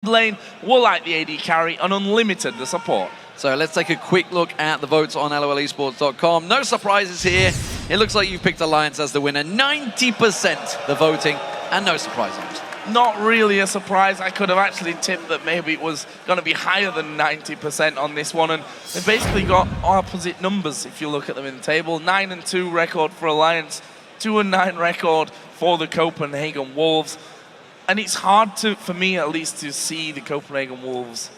lane, Woolite the AD carry, and Unlimited the support. So let's take a quick look at the votes on lolesports.com. No surprises here. It looks like you've picked Alliance as the winner. 90% the voting, and no surprises. Not really a surprise. I could have actually tipped that maybe it was going to be higher than 90% on this one, and they've basically got opposite numbers if you look at them in the table. 9-2 record for Alliance, 2-9 record for the Copenhagen Wolves. And it's hard for me at least, to see the Copenhagen Wolves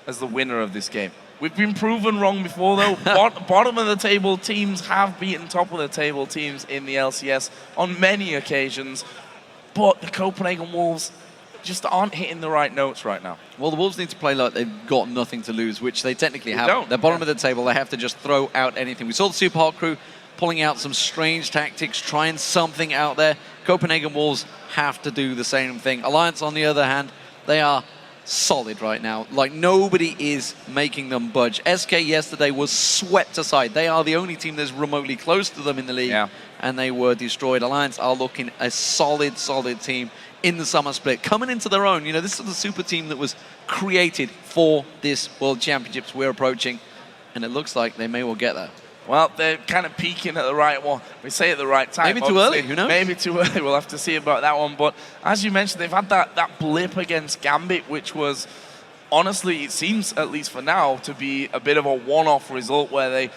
as the winner of this game. We've been proven wrong before, though. Bottom of the table teams have beaten top of the table teams in the LCS on many occasions, but the Copenhagen Wolves just aren't hitting the right notes right now. Well, the Wolves need to play like they've got nothing to lose, which they technically haven't. Don't. They're bottom of the table. They have to just throw out anything. We saw the Super Hot crew pulling out some strange tactics, trying something out there. Copenhagen Wolves have to do the same thing. Alliance, on the other hand, they are solid right now. Like, nobody is making them budge. SK yesterday was swept aside. They are the only team that's remotely close to them in the league, and they were destroyed. Alliance are looking a solid team in the summer split, coming into their own. You know, this is the super team that was created for this World Championships we're approaching, and it looks like they may well get there. Well, they're kind of peaking at the right one. We say at the right time. Maybe too early, who knows? Maybe too early. We'll have to see about that one. But as you mentioned, they've had that blip against Gambit, which was, honestly, it seems, at least for now, to be a bit of a one-off result where they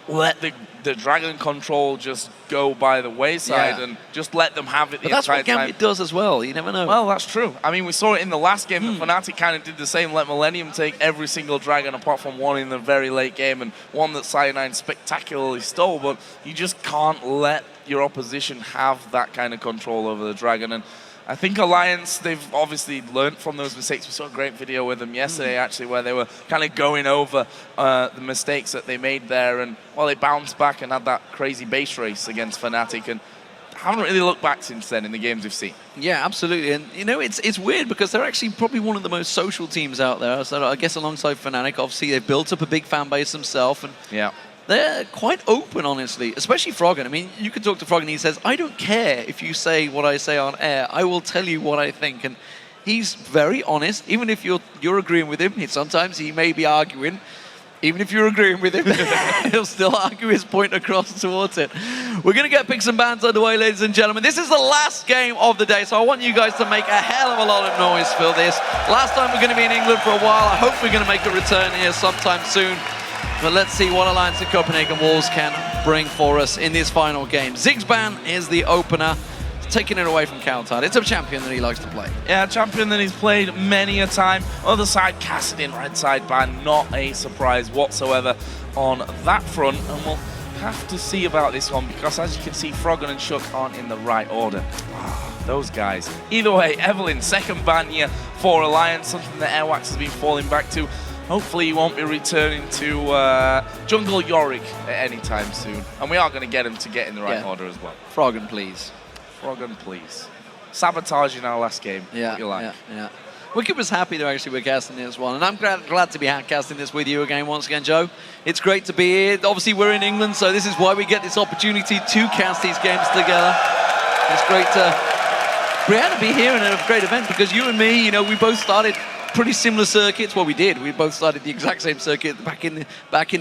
let the Dragon control just go by the wayside and just let them have it the entire time. But that's what Gambit does as well. You never know. Well, that's true. I mean, we saw it in the last game. Fnatic kind of did the same, let Millennium take every single Dragon apart from one in the very late game and one that Cyanide spectacularly stole. But you just can't let your opposition have that kind of control over the Dragon. And I think Alliance, they've obviously learned from those mistakes. We saw a great video with them yesterday, actually, where they were kind of going over the mistakes that they made there. And, well, they bounced back and had that crazy base race against Fnatic. And haven't really looked back since then in the games we've seen. Yeah, absolutely. And, you know, it's weird because they're actually probably one of the most social teams out there. So I guess alongside Fnatic, obviously, they've built up a big fan base themselves. And yeah. They're quite open, honestly, especially Froggen. I mean, you could talk to Froggen and he says, I don't care if you say what I say on air. I will tell you what I think. And he's very honest. Even if you're agreeing with him, sometimes he may be arguing. Even if you're agreeing with him, he'll still argue his point across towards it. We're going to get picks and bans underway, ladies and gentlemen. This is the last game of the day, so I want you guys to make a hell of a lot of noise for this. Last time we're going to be in England for a while. I hope we're going to make a return here sometime soon. But let's see what Alliance and Copenhagen Wolves can bring for us in this final game. Ziggsban is the opener, taking it away from Counter. It's a champion that he likes to play. Yeah, a champion that he's played many a time. Other side, Kassadin, right side ban. Not a surprise whatsoever on that front. And we'll have to see about this one because, as you can see, Froggen and Shook aren't in the right order. Those guys. Either way, Evelyn, second ban here for Alliance, something that Airwax has been falling back to. Hopefully he won't be returning to Jungle Yorick at any time soon. And we are going to get him to get in the right order as well. Froggen, please. Froggen, please. Sabotaging our last game. Yeah, what you like. yeah. Wicked was happy that actually we're casting this one. And I'm glad to be casting this with you again once again, Joe. It's great to be here. Obviously, we're in England, so this is why we get this opportunity to cast these games together. It's great to be here in a great event because you and me, you know, we both started pretty similar circuits. Well, we did. We both started the exact same circuit back in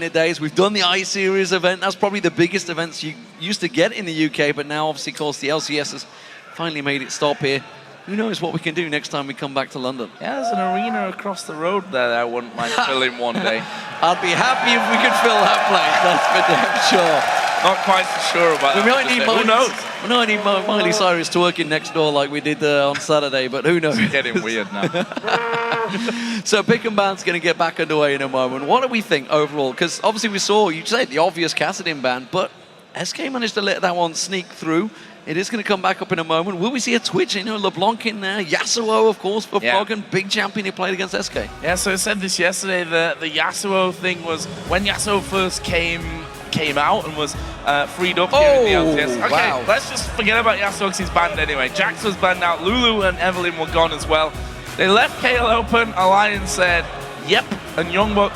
the days. We've done the I-Series event. That's probably the biggest events you used to get in the UK, but now, obviously, of course, the LCS has finally made it stop here. Who knows what we can do next time we come back to London? Yeah, there's an arena across the road there that I wouldn't mind filling one day. I'd be happy if we could fill that place, that's for damn sure. Not quite so sure about that. Who knows? We might need Miley Cyrus twerking next door like we did on Saturday, but who knows? It's getting weird now. So Pick and Ban's going to get back underway in a moment. What do we think overall? Because obviously we saw, you said the obvious Kassadin ban, but SK managed to let that one sneak through. It is going to come back up in a moment. Will we see a Twitch? You know, LeBlanc in there. Yasuo, of course, for Froggen. Big champion he played against SK. Yeah, so I said this yesterday. The Yasuo thing was when Yasuo first came out and was freed up here in the LCS. Okay, wow. Let's just forget about Yasuo because he's banned anyway. Jax was banned out. Lulu and Evelyn were gone as well. They left Kayle open. Alliance said, yep, and Youngbuck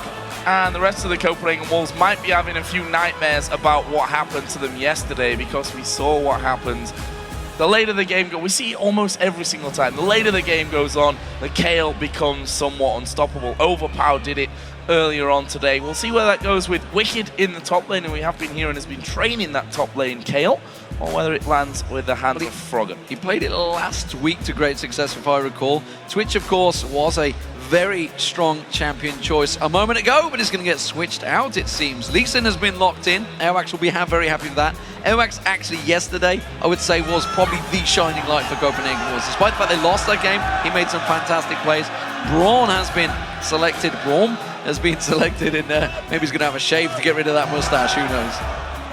and the rest of the Copenhagen Wolves might be having a few nightmares about what happened to them yesterday because we saw what happened the later the game goes, we see it almost every single time. The later the game goes on, the Kayle becomes somewhat unstoppable. Overpower did it earlier on today. We'll see where that goes with Wicked in the top lane, and we have been hearing has been training that top lane Kayle, or whether it lands with the hands of Froggen. He played it last week to great success, if I recall. Twitch, of course, was a very strong champion choice a moment ago, but it's going to get switched out, it seems. Lee Sin has been locked in. Airwax will be very happy with that. Airwax actually yesterday, I would say, was probably the shining light for Copenhagen Wolves. Despite the fact they lost that game, he made some fantastic plays. Braun has been selected. In there. Maybe he's going to have a shave to get rid of that mustache, who knows?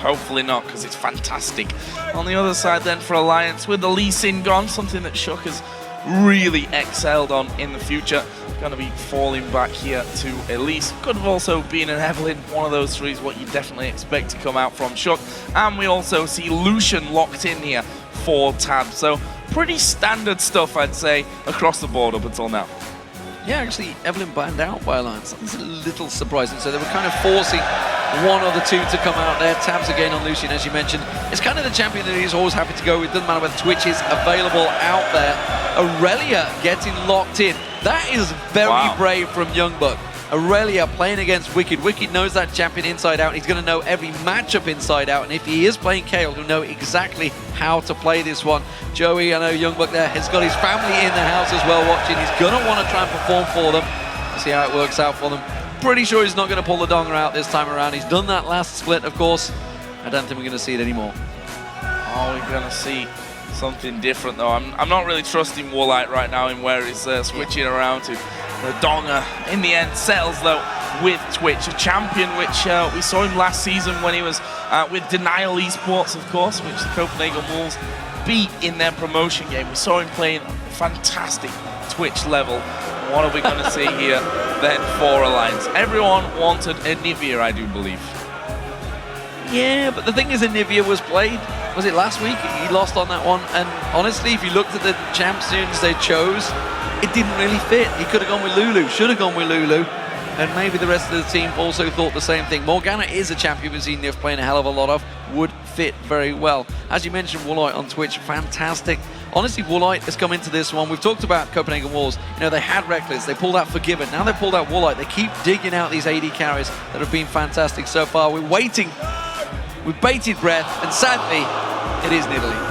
Hopefully not, because it's fantastic. On the other side then for Alliance, with the Lee Sin gone, something that Shook has really excelled on in the future. Going to be falling back here to Elise. Could have also been an Evelyn. One of those three is what you definitely expect to come out from Shook. And we also see Lucian locked in here for Tab. So pretty standard stuff, I'd say, across the board up until now. Yeah, actually, Evelyn banned out by Alliance. That's a little surprising. So they were kind of forcing one or the two to come out there. Tabs again on Lucian, as you mentioned. It's kind of the champion that he's always happy to go with. Doesn't matter whether Twitch is available out there. Aurelia getting locked in. That is very brave from Youngbuck. Aurelia playing against Wicked. Wicked knows that champion inside out. He's going to know every matchup inside out. And if he is playing Kayle, he'll know exactly how to play this one. Joey, I know Youngbuck there, has got his family in the house as well watching. He's going to want to try and perform for them. See how it works out for them. Pretty sure he's not going to pull the donger out this time around. He's done that last split, of course. I don't think we're going to see it anymore. Are we going to see something different, though? I'm not really trusting Woolite right now in where he's switching around to. The donger, in the end, settles, though, with Twitch. A champion which we saw him last season when he was with Denial Esports, of course, which the Copenhagen Wolves beat in their promotion game. We saw him playing fantastic Twitch level. What are we going to see here then for Alliance? Everyone wanted Anivia, I do believe. Yeah, but the thing is, Anivia was played, was it last week? He lost on that one. And honestly, if you looked at the champions they chose, it didn't really fit. He could have gone with Lulu, should have gone with Lulu. And maybe the rest of the team also thought the same thing. Morgana is a champion we've seen Nif playing a hell of a lot of. Would fit very well. As you mentioned, Woolite on Twitch, fantastic. Honestly, Woolite has come into this one. We've talked about Copenhagen Wolves. You know, they had Reckless, they pulled out Forgiven. Now they've pulled out Woolite. They keep digging out these AD carries that have been fantastic so far. We're waiting with bated breath, and sadly, it is Nidalee.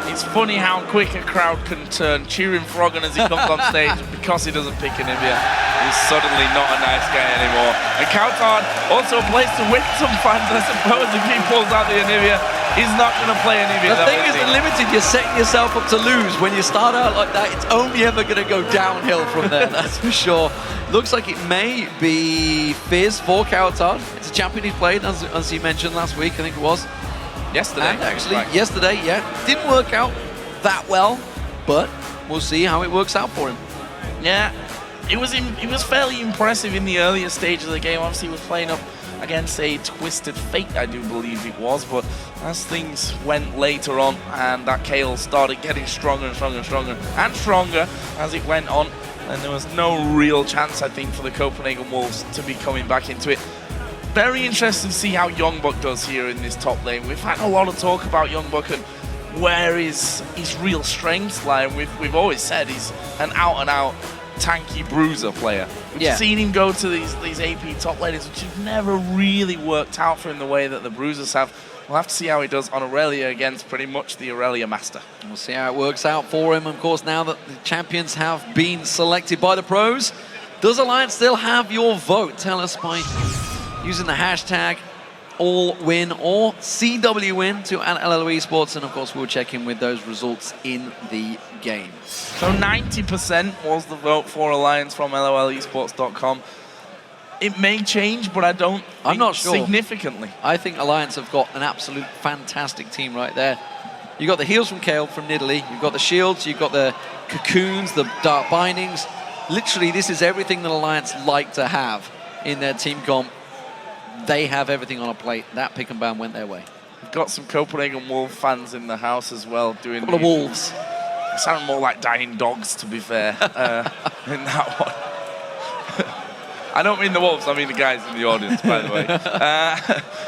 It's funny how quick a crowd can turn, cheering Froggen as he comes on stage. Because he doesn't pick Anivia, he's suddenly not a nice guy anymore. And Coutard also plays to win some fans, I suppose. If he pulls out the Anivia, he's not going to play Anivia. The thing is, Unlimited, you're setting yourself up to lose. When you start out like that, it's only ever going to go downhill from there, that's for sure. Looks like it may be Fizz for Coutard. It's a champion he played, as you mentioned last week, I think it was. Yesterday. And actually, yesterday, yeah. Didn't work out that well, but we'll see how it works out for him. Yeah, it was fairly impressive in the earlier stage of the game. Obviously, he was playing up against a Twisted Fate, I do believe it was, but as things went later on and that Kayle started getting stronger and stronger and stronger and stronger as it went on, and there was no real chance, I think, for the Copenhagen Wolves to be coming back into it. Very interesting to see how Youngbuck does here in this top lane. We've had a lot of talk about Youngbuck and where his real strengths lie. We've always said he's an out-and-out tanky bruiser player. We've seen him go to these AP top laners, which have never really worked out for him the way that the bruisers have. We'll have to see how he does on Aurelia against pretty much the Aurelia master. We'll see how it works out for him. Of course, now that the champions have been selected by the pros, does Alliance still have your vote? Tell us by using the hashtag AllWin or CWWin to LLO Esports, and of course we'll check in with those results in the game. So 90% was the vote for Alliance from LOLesports.com. It may change, but I'm not sure. Significantly. I think Alliance have got an absolute fantastic team right there. You've got the heals from Kayle, from Nidalee, you've got the shields, you've got the cocoons, the dark bindings. Literally, this is everything that Alliance like to have in their team comp. They have everything on a plate. That pick and ban went their way. We've got some Copenhagen Wolf fans in the house as well doing the wolves. They sound more like dying dogs, to be fair, in that one. I don't mean the Wolves, I mean the guys in the audience, by the way.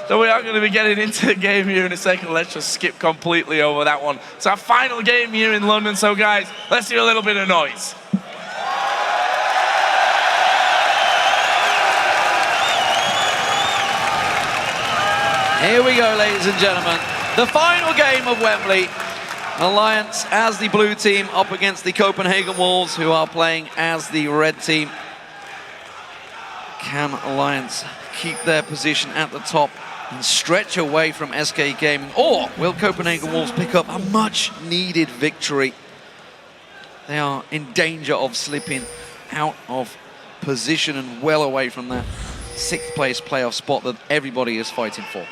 So we are going to be getting into the game here in a second. Let's just skip completely over that one. It's our final game here in London, so guys, let's do a little bit of noise. Here we go, ladies and gentlemen. The final game of Wembley. Alliance as the blue team up against the Copenhagen Wolves, who are playing as the red team. Can Alliance keep their position at the top and stretch away from SK Gaming? Or will Copenhagen Wolves pick up a much-needed victory? They are in danger of slipping out of position and well away from that 6th place playoff spot that everybody is fighting for.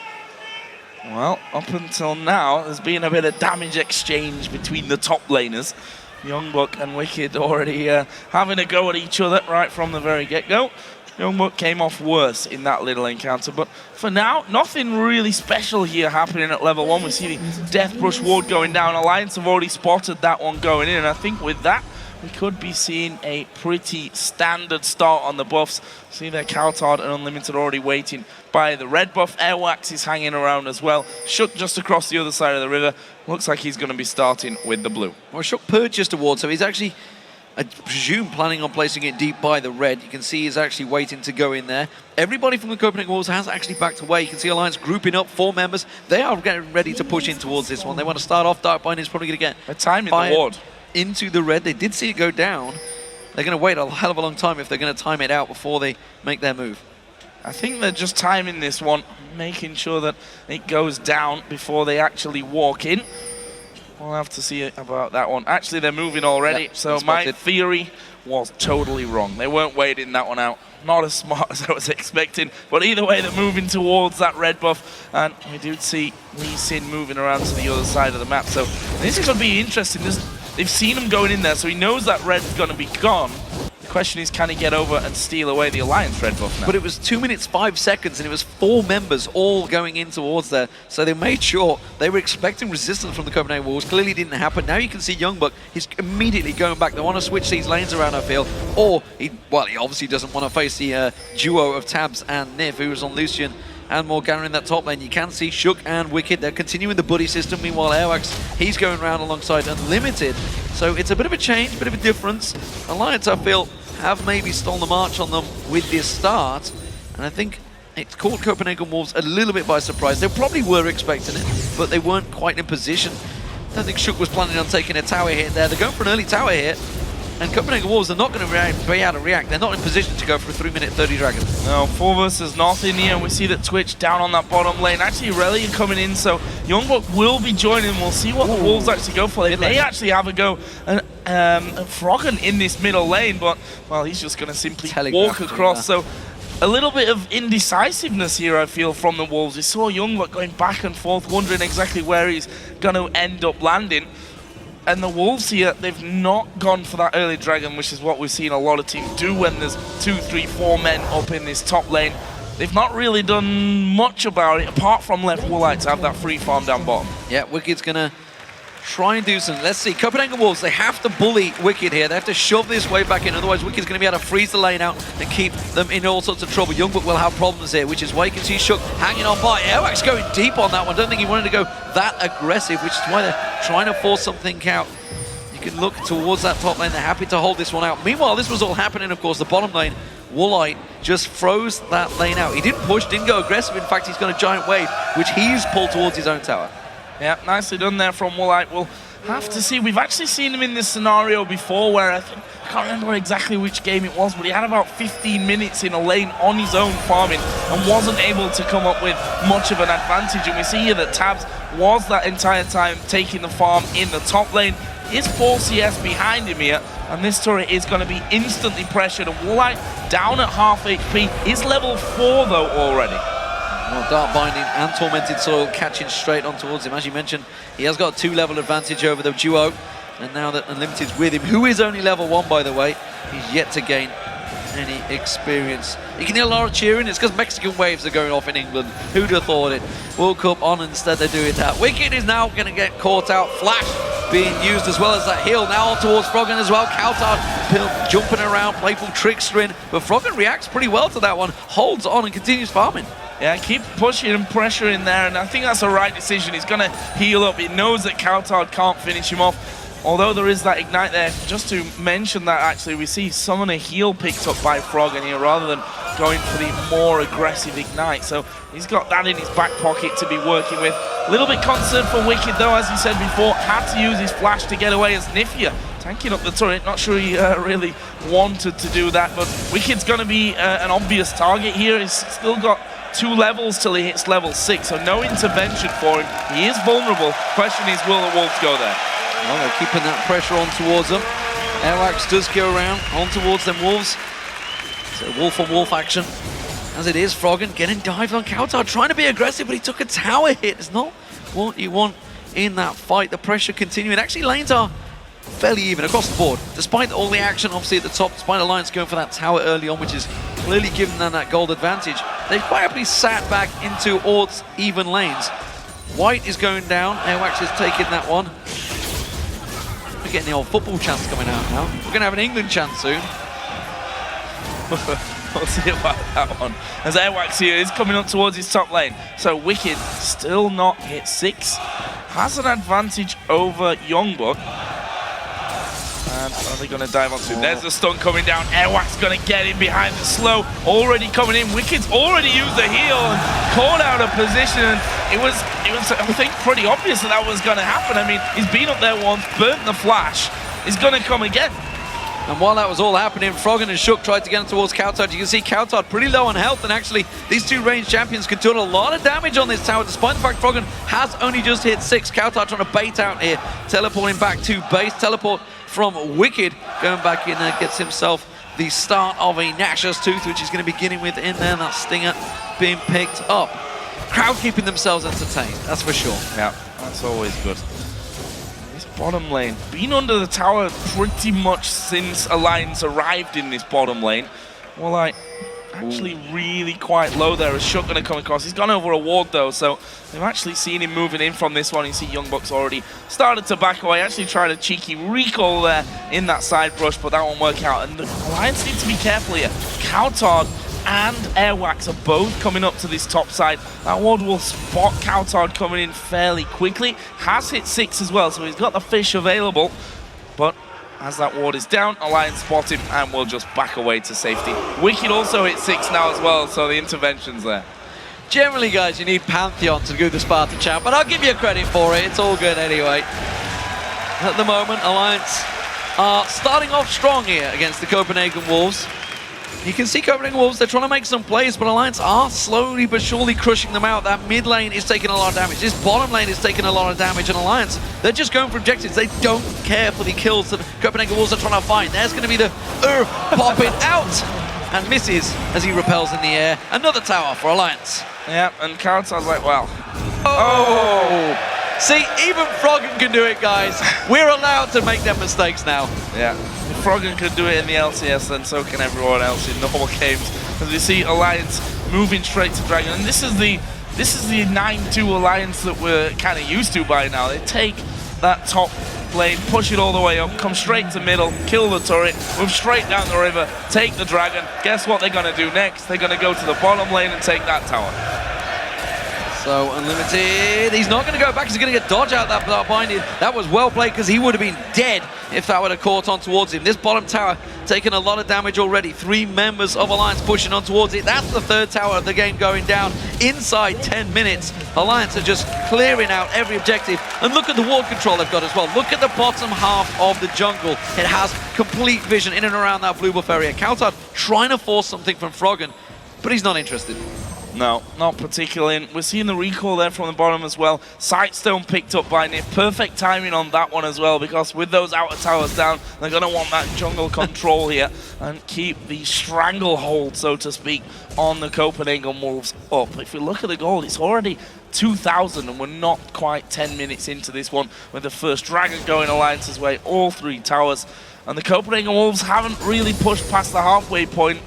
Well, up until now, there's been a bit of damage exchange between the top laners. Youngbuck and Wicked already having a go at each other right from the very get-go. Youngbuck came off worse in that little encounter, but for now, nothing really special here happening at level 1. We see the Death Brush Ward going down. Alliance have already spotted that one going in, and I think with that, we could be seeing a pretty standard start on the buffs. See there, Kaltard and Unlimited already waiting by the red buff. Airwax is hanging around as well. Shook just across the other side of the river. Looks like he's going to be starting with the blue. Well, Shook purchased a ward, so he's actually, I presume, planning on placing it deep by the red. You can see he's actually waiting to go in there. Everybody from the Copenhagen Wolves has actually backed away. You can see Alliance grouping up 4 members. They are getting ready to push in towards this one. They want to start off. Darkbind is probably going to get a time in the ward into the red. They did see it go down. They're going to wait a hell of a long time if they're going to time it out before they make their move. I think they're just timing this one, making sure that it goes down before they actually walk in. We'll have to see about that one. Actually, they're moving already, yep, so my theory was totally wrong. They weren't waiting that one out. Not as smart as I was expecting, but either way, they're moving towards that red buff, and we do see Lee Sin moving around to the other side of the map, so this could be interesting. They've seen him going in there, so he knows that red's going to be gone. The question is, can he get over and steal away the Alliance red buff now? But it was 2 minutes, 5 seconds, and it was 4 members all going in towards there. So they made sure they were expecting resistance from the Copenhagen Wolves. Clearly didn't happen. Now you can see Youngbuck, he's immediately going back. They want to switch these lanes around, I feel. Or, he obviously doesn't want to face the duo of Tabs and Niv, who was on Lucian and Morgana in that top lane. You can see Shook and Wicked, they're continuing the buddy system. Meanwhile, Airwax, he's going around alongside Unlimited. So it's a bit of a change, a bit of a difference. Alliance, I feel, have maybe stolen the march on them with this start. And I think it's caught Copenhagen Wolves a little bit by surprise. They probably were expecting it, but they weren't quite in position. I don't think Shook was planning on taking a tower hit there. They're going for an early tower hit. And Copenhagen Wolves are not going to be able to react. They're not in position to go for a 3-minute 30 dragon. No, 4 versus nothing here. We see that Twitch down on that bottom lane. Actually, Relia coming in, so Youngbuck will be joining. We'll see what the Wolves actually go for. They may actually have a go at Froggen in this middle lane, but, well, he's just going to simply walk across. So a little bit of indecisiveness here, I feel, from the Wolves. We saw Youngbuck going back and forth, wondering exactly where he's going to end up landing. And the Wolves here, they've not gone for that early dragon, which is what we've seen a lot of teams do when there's 2, 3, 4 men up in this top lane. They've not really done much about it, apart from left Woolite to have that free farm down bottom. Yeah, Wicked's going to try and do something. Let's see. Copenhagen Wolves, they have to bully Wicked here. They have to shove this wave back in. Otherwise, Wicked's going to be able to freeze the lane out and keep them in all sorts of trouble. Youngbuck will have problems here, which is why you can see Shook hanging on by. Airwax going deep on that one. Don't think he wanted to go that aggressive, which is why they're trying to force something out. You can look towards that top lane. They're happy to hold this one out. Meanwhile, this was all happening, of course. The bottom lane, Woolite just froze that lane out. He didn't push, didn't go aggressive. In fact, he's got a giant wave, which he's pulled towards his own tower. Yeah, nicely done there from Woolite. We'll have to see. We've actually seen him in this scenario before where I can't remember exactly which game it was, but he had about 15 minutes in a lane on his own farming and wasn't able to come up with much of an advantage. And we see here that Tabs was that entire time taking the farm in the top lane. Is 4 CS behind him here, and this turret is going to be instantly pressured. And Woolite down at half HP. Is level 4 though already. Well, Dark Binding and Tormented Soil catching straight on towards him. As you mentioned, he has got a 2-level advantage over the duo. And now that Unlimited's with him, who is only level 1 by the way, he's yet to gain any experience. You can hear a lot of cheering. It's because Mexican waves are going off in England. Who'd have thought it? World Cup on, instead they're doing that. Wicked is now going to get caught out. Flash being used, as well as that heal now towards Froggen as well. Kautar jumping around, playful trickstering, but Froggen reacts pretty well to that one, holds on and continues farming. Yeah, keep pushing and pressuring there, and I think that's the right decision. He's going to heal up. He knows that Kautar can't finish him off. Although there is that ignite there, just to mention that actually, we see Summoner heal picked up by Froggen here rather than going for the more aggressive ignite. So he's got that in his back pocket to be working with. A little bit concerned for Wicked though, as he said before, had to use his flash to get away as Nifia tanking up the turret. Not sure he really wanted to do that, but Wicked's going to be an obvious target here. He's still got 2 levels till he hits level 6, so no intervention for him. He is vulnerable. Question is, will the Wolves go there? Well, they're keeping that pressure on towards them. Airwax does go around on towards them Wolves. So wolf-on-wolf action. As it is, Froggen getting dived on Kautar, trying to be aggressive, but he took a tower hit. It's not what you want in that fight. The pressure continuing. Actually, lanes are fairly even across the board. Despite all the action, obviously, at the top, despite Alliance going for that tower early on, which is clearly giving them that gold advantage, they've quietly sat back into odds even lanes. White is going down. Airwax is taking that one. We're getting the old football chants coming out now. We're going to have an England chant soon. We'll see about that one. As Airwax here is coming up towards his top lane. So Wicked still not hit 6. Has an advantage over Youngbuck. And are they going to dive onto? There's the stun coming down. Airwax going to get in behind the slow. Already coming in. Wicked's already used the heal and caught out of position. And it was I think, pretty obvious that was going to happen. I mean, he's been up there once, burnt the flash. He's going to come again. And while that was all happening, Froggen and Shook tried to get him towards Kautar. You can see Kautar pretty low on health, and actually these 2 ranged champions can do a lot of damage on this tower, despite the fact Froggen has only just hit 6. Kautar trying to bait out here, teleporting back to base. Teleport from Wicked, going back in there, gets himself the start of a Nashor's Tooth, which he's going to be beginning with in there. That Stinger being picked up. Crowd keeping themselves entertained, that's for sure. Yeah, that's always good. Bottom lane, been under the tower pretty much since Alliance arrived in this bottom lane. Well, actually really quite low there. As Shook gonna come across. He's gone over a ward though, so they've actually seen him moving in from this one. You see Youngbuck's already started to back away. Actually tried a cheeky recall there in that side brush, but that won't work out. And the Alliance need to be careful here. Kautar and Airwax are both coming up to this top side. That ward will spot Kautar coming in fairly quickly. Has hit 6 as well, so he's got the fish available. But as that ward is down, Alliance spot him and will just back away to safety. Wicked also hit 6 now as well, so the intervention's there. Generally, guys, you need Pantheon to do the Sparta champ, but I'll give you credit for it. It's all good anyway. At the moment, Alliance are starting off strong here against the Copenhagen Wolves. You can see Copenhagen Wolves, they're trying to make some plays, but Alliance are slowly but surely crushing them out. That mid lane is taking a lot of damage. This bottom lane is taking a lot of damage, and Alliance, they're just going for objectives. They don't care for the kills that Copenhagen Wolves are trying to find. There's going to be the popping out, and misses as he repels in the air. Another tower for Alliance. Yeah, and Kautar's like, well. Oh! See, even Froggen can do it, guys. We're allowed to make them mistakes now. Yeah. If Froggen could do it in the LCS, then so can everyone else in normal games. As we see Alliance moving straight to Dragon, and this is the 9-2 Alliance that we're kind of used to by now. They take that top lane, push it all the way up, come straight to middle, kill the turret, move straight down the river, take the Dragon. Guess what they're going to do next? They're going to go to the bottom lane and take that tower. So Unlimited, he's not going to go back, he's going to get dodge out that binding. That was well played because he would have been dead if that would have caught on towards him. This bottom tower taking a lot of damage already. 3 members of Alliance pushing on towards it. That's the 3rd tower of the game going down inside 10 minutes. Alliance are just clearing out every objective. And look at the ward control they've got as well. Look at the bottom half of the jungle. It has complete vision in and around that blue buff area. Kautar trying to force something from Froggen, but he's not interested. No, not particularly. We're seeing the recall there from the bottom as well. Sightstone picked up by Nif. Perfect timing on that one as well, because with those outer towers down, they're going to want that jungle control here and keep the stranglehold, so to speak, on the Copenhagen Wolves up. If you look at the gold, it's already 2,000, and we're not quite 10 minutes into this one with the first Dragon going Alliance's way, all 3 towers. And the Copenhagen Wolves haven't really pushed past the halfway point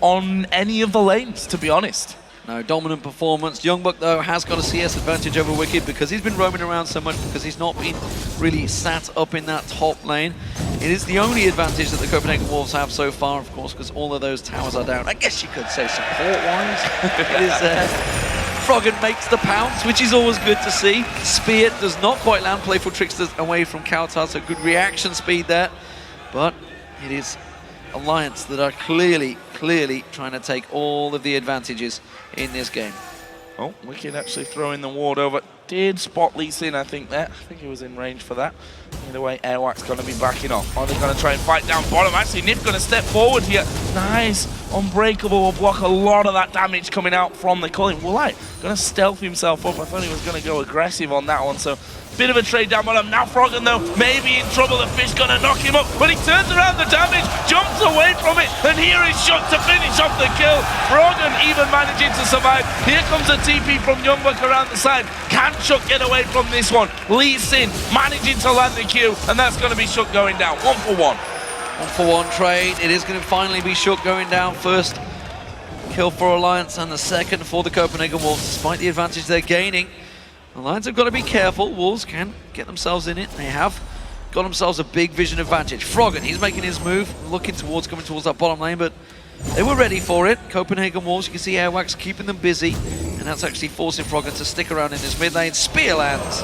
on any of the lanes, to be honest. No dominant performance. Youngbuck, though, has got a CS advantage over Wicked because he's been roaming around so much, because he's not been really sat up in that top lane. It is the only advantage that the Copenhagen Wolves have so far, of course, because all of those towers are down. I guess you could say support-wise. It is Froggen makes the pounce, which is always good to see. Spear does not quite land. Playful Tricksters away from Kautar, so good reaction speed there. But it is Alliance that are clearly trying to take all of the advantages in this game. Oh, Wicked actually throwing the ward over. Did spot Lee Sin, I think, there. I think he was in range for that. Either way, Airwack's going to be backing off. Are they going to try and fight down bottom? Actually, Nif going to step forward here. Nice. Unbreakable will block a lot of that damage coming out from the Culling. Woolite going to stealth himself up. I thought he was going to go aggressive on that one, so bit of a trade down bottom. Now Froggen, though, maybe in trouble. The fish going to knock him up, but he turns around the damage, jumps away from it, and here is Shook to finish off the kill. Froggen even managing to survive. Here comes a TP from Youngbuck around the side. Can Shook get away from this one? Lee Sin managing to land the Q, and that's going to be Shook going down. 1-for-1. 1-for-1 trade. It is going to finally be Shook going down first. Kill for Alliance and the second for the Copenhagen Wolves, despite the advantage they're gaining. Alliance have got to be careful. Wolves can get themselves in it. They have got themselves a big vision advantage. Froggen, he's making his move, looking towards, coming towards that bottom lane, but they were ready for it. Copenhagen Wolves, you can see Airwax keeping them busy, and that's actually forcing Froggen to stick around in this mid lane. Spear lands,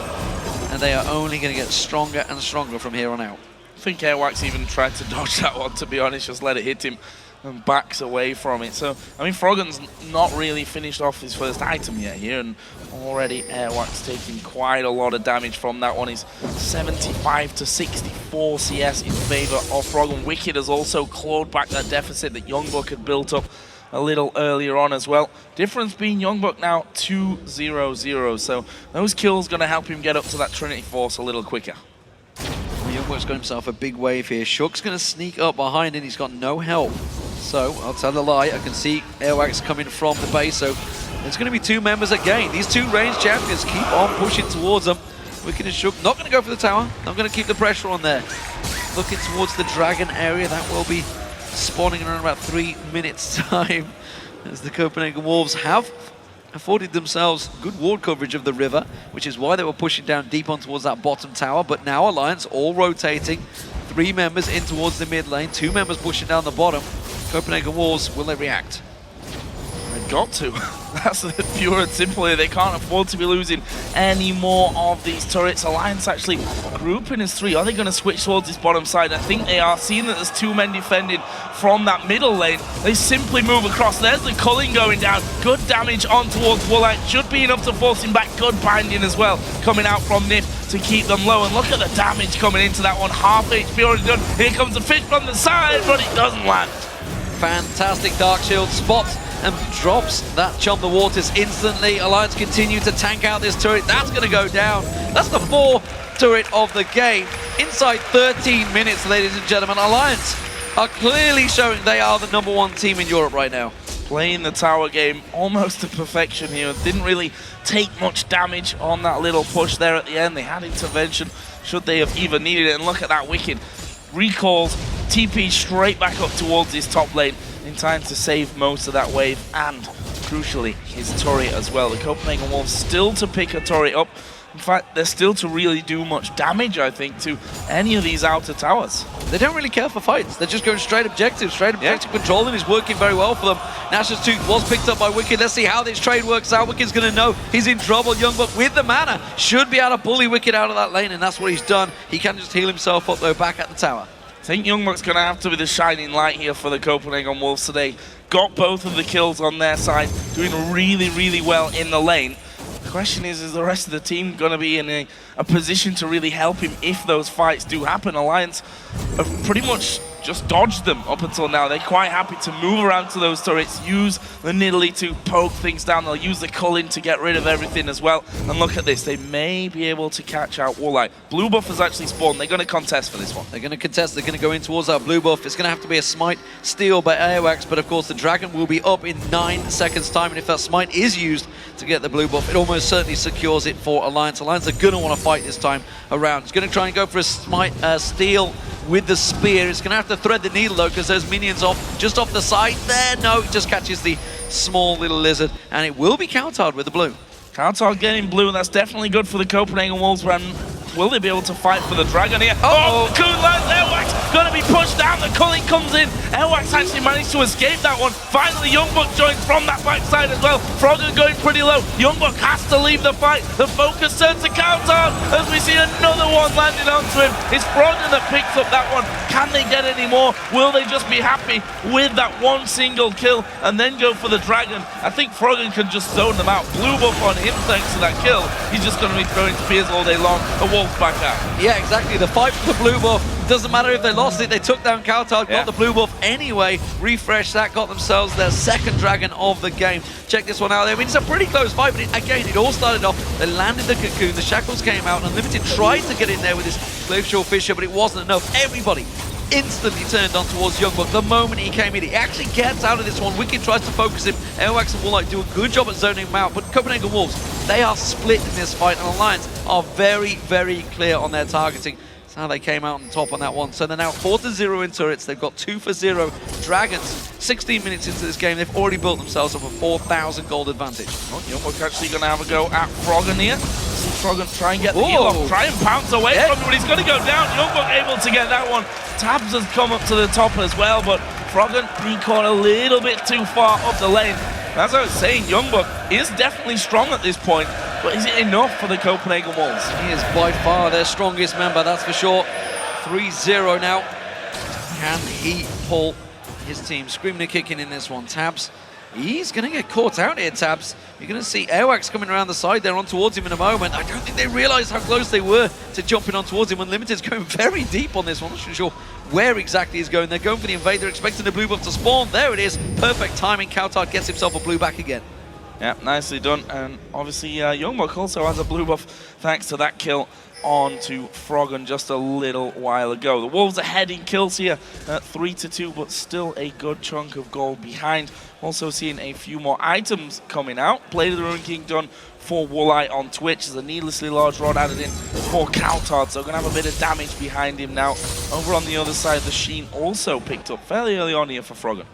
and they are only going to get stronger and stronger from here on out. I think Airwax even tried to dodge that one, to be honest, just let it hit him and backs away from it. So, I mean, Froggen's not really finished off his first item yet here, and already Airwax taking quite a lot of damage from that one. He's 75 to 64 CS in favor of Froggen. Wicked has also clawed back that deficit that Youngbuck had built up a little earlier on as well. Difference being Youngbuck now 2-0-0, so those kills going to help him get up to that Trinity Force a little quicker. Youngbuck's got himself a big wave here. Shook's going to sneak up behind and he's got no help. So, I'll tell a lie, I can see Airwax coming from the base, so there's going to be two members again. These two ranged champions keep on pushing towards them. Wicked and Shook not going to go for the tower, not going to keep the pressure on there. Looking towards the dragon area, that will be spawning in around about 3 minutes time, as the Copenhagen Wolves have afforded themselves good ward coverage of the river, which is why they were pushing down deep on towards that bottom tower. But now Alliance all rotating, 3 members in towards the mid lane, 2 members pushing down the bottom. Copenhagen Wolves, will they react? They've got to. That's the pure and simple here. They can't afford to be losing any more of these turrets. Alliance actually grouping as 3. Are they going to switch towards this bottom side? I think they are. Seeing that there's 2 men defending from that middle lane, they simply move across. There's the culling going down. Good damage on towards Woolite. Should be enough to force him back. Good binding as well coming out from Nif to keep them low. And look at the damage coming into that one. Half HP already done. Here comes the fish from the side, but it doesn't land. Fantastic Dark Shield spots and drops that Chum the Waters instantly. Alliance continue to tank out this turret. That's going to go down. That's the 4th turret of the game. Inside 13 minutes, ladies and gentlemen, Alliance are clearly showing they are the #1 team in Europe right now. Playing the tower game almost to perfection here. Didn't really take much damage on that little push there at the end. They had intervention should they have even needed it. And look at that Wicked. Recalls, TP straight back up towards his top lane in time to save most of that wave, and crucially his turret as well. The Copenhagen Wolves still to pick a turret up. In fact, they're still to really do much damage, I think, to any of these outer towers. They don't really care for fights. They're just going straight objective. Straight objective controlling is working very well for them. Nash's Tooth was picked up by Wicked. Let's see how this trade works out. Wicked's going to know he's in trouble. Youngbuck with the mana should be able to bully Wicked out of that lane, and that's what he's done. He can just heal himself up, though, back at the tower. I think Youngbuck's going to have to be the shining light here for the Copenhagen Wolves today. Got both of the kills on their side, doing really well in the lane. The question is the rest of the team going to be in a position to really help him if those fights do happen? Alliance have pretty much just dodged them up until now. They're quite happy to move around to those turrets, use the Nidalee to poke things down. They'll use the Culling to get rid of everything as well. And look at this, they may be able to catch out Woolite. Blue buff has actually spawned. They're going to contest for this one. They're going to contest. They're going to go in towards that blue buff. It's going to have to be a smite steal by Airwax, but of course the dragon will be up in 9 seconds time, and if that smite is used to get the blue buff, it almost certainly secures it for Alliance. Alliance are going to want to fight this time around. It's going to try and go for a smite steal with the spear. It's going to have to thread the needle though, because there's minions off just off the side there. No, it just catches the small little lizard, and it will be Coulthard with the blue. Coulthard getting blue, that's definitely good for the Copenhagen Wolves. Will they be able to fight for the Dragon here? Oh, Cocoon lands, Airwax gonna be pushed down, the culling comes in. Airwax actually managed to escape that one. Finally, Youngbuck joins from that backside as well. Froggen going pretty low. Youngbuck has to leave the fight. The focus turns to Coulthard as we see another one landing onto him. It's Froggen that picks up that one. Can they get any more? Will they just be happy with that one single kill and then go for the Dragon? I think Froggen can just zone them out. Blue buff on him thanks to that kill. He's just gonna be throwing spears all day long. Back out. Yeah, exactly. The fight for the blue buff, doesn't matter if they lost it, they took down Coulthard, got the blue buff anyway, refreshed that, got themselves their second Dragon of the game. Check this one out there. I mean, it's a pretty close fight, but again, it all started off, they landed the cocoon, the shackles came out, and Unlimited tried to get in there with his Glacial Fissure, but it wasn't enough. Everybody instantly turned on towards Youngbuck the moment he came in. He actually gets out of this one. Wicked tries to focus him. Airwax and Woolite do a good job at zoning him out, but Copenhagen Wolves, they are split in this fight, and Alliance are very, very clear on their targeting. That's how they came out on top on that one. So they're now 4-0 in turrets. They've got 2-0 Dragons. 16 minutes into this game, they've already built themselves up a 4,000 gold advantage. Oh, Youngbuck actually going to have a go at Froggen here. See Froggen try and get the heal off, try and pounce away from him, but he's going to go down. Youngbuck able to get that one. Tabs has come up to the top as well, but Froggen, he caught a little bit too far up the lane. As I was saying, Youngbuck is definitely strong at this point, but is it enough for the Copenhagen Wolves? He is by far their strongest member, that's for sure. 3-0 now. Can he pull his team? Screaming and kicking in this one. Tabs, he's going to get caught out here, Tabs. You're going to see Airwax coming around the side there on towards him in a moment. I don't think they realised how close they were to jumping on towards him. Unlimited's going very deep on this one. I'm not sure where exactly he's going. They're going for the invade. They're expecting the blue buff to spawn. There it is. Perfect timing. Coulthard gets himself a blue back again. Yeah, nicely done. And obviously, Youngbuck also has a blue buff thanks to that kill onto Froggen just a little while ago. The Wolves are heading kills here at 3-2, but still a good chunk of gold behind. Also seeing a few more items coming out. Blade of the Ruin King done for Woolite on Twitch. There's a needlessly large rod added in for Coulthard, so going to have a bit of damage behind him now. Over on the other side, the Sheen also picked up fairly early on here for Froggen.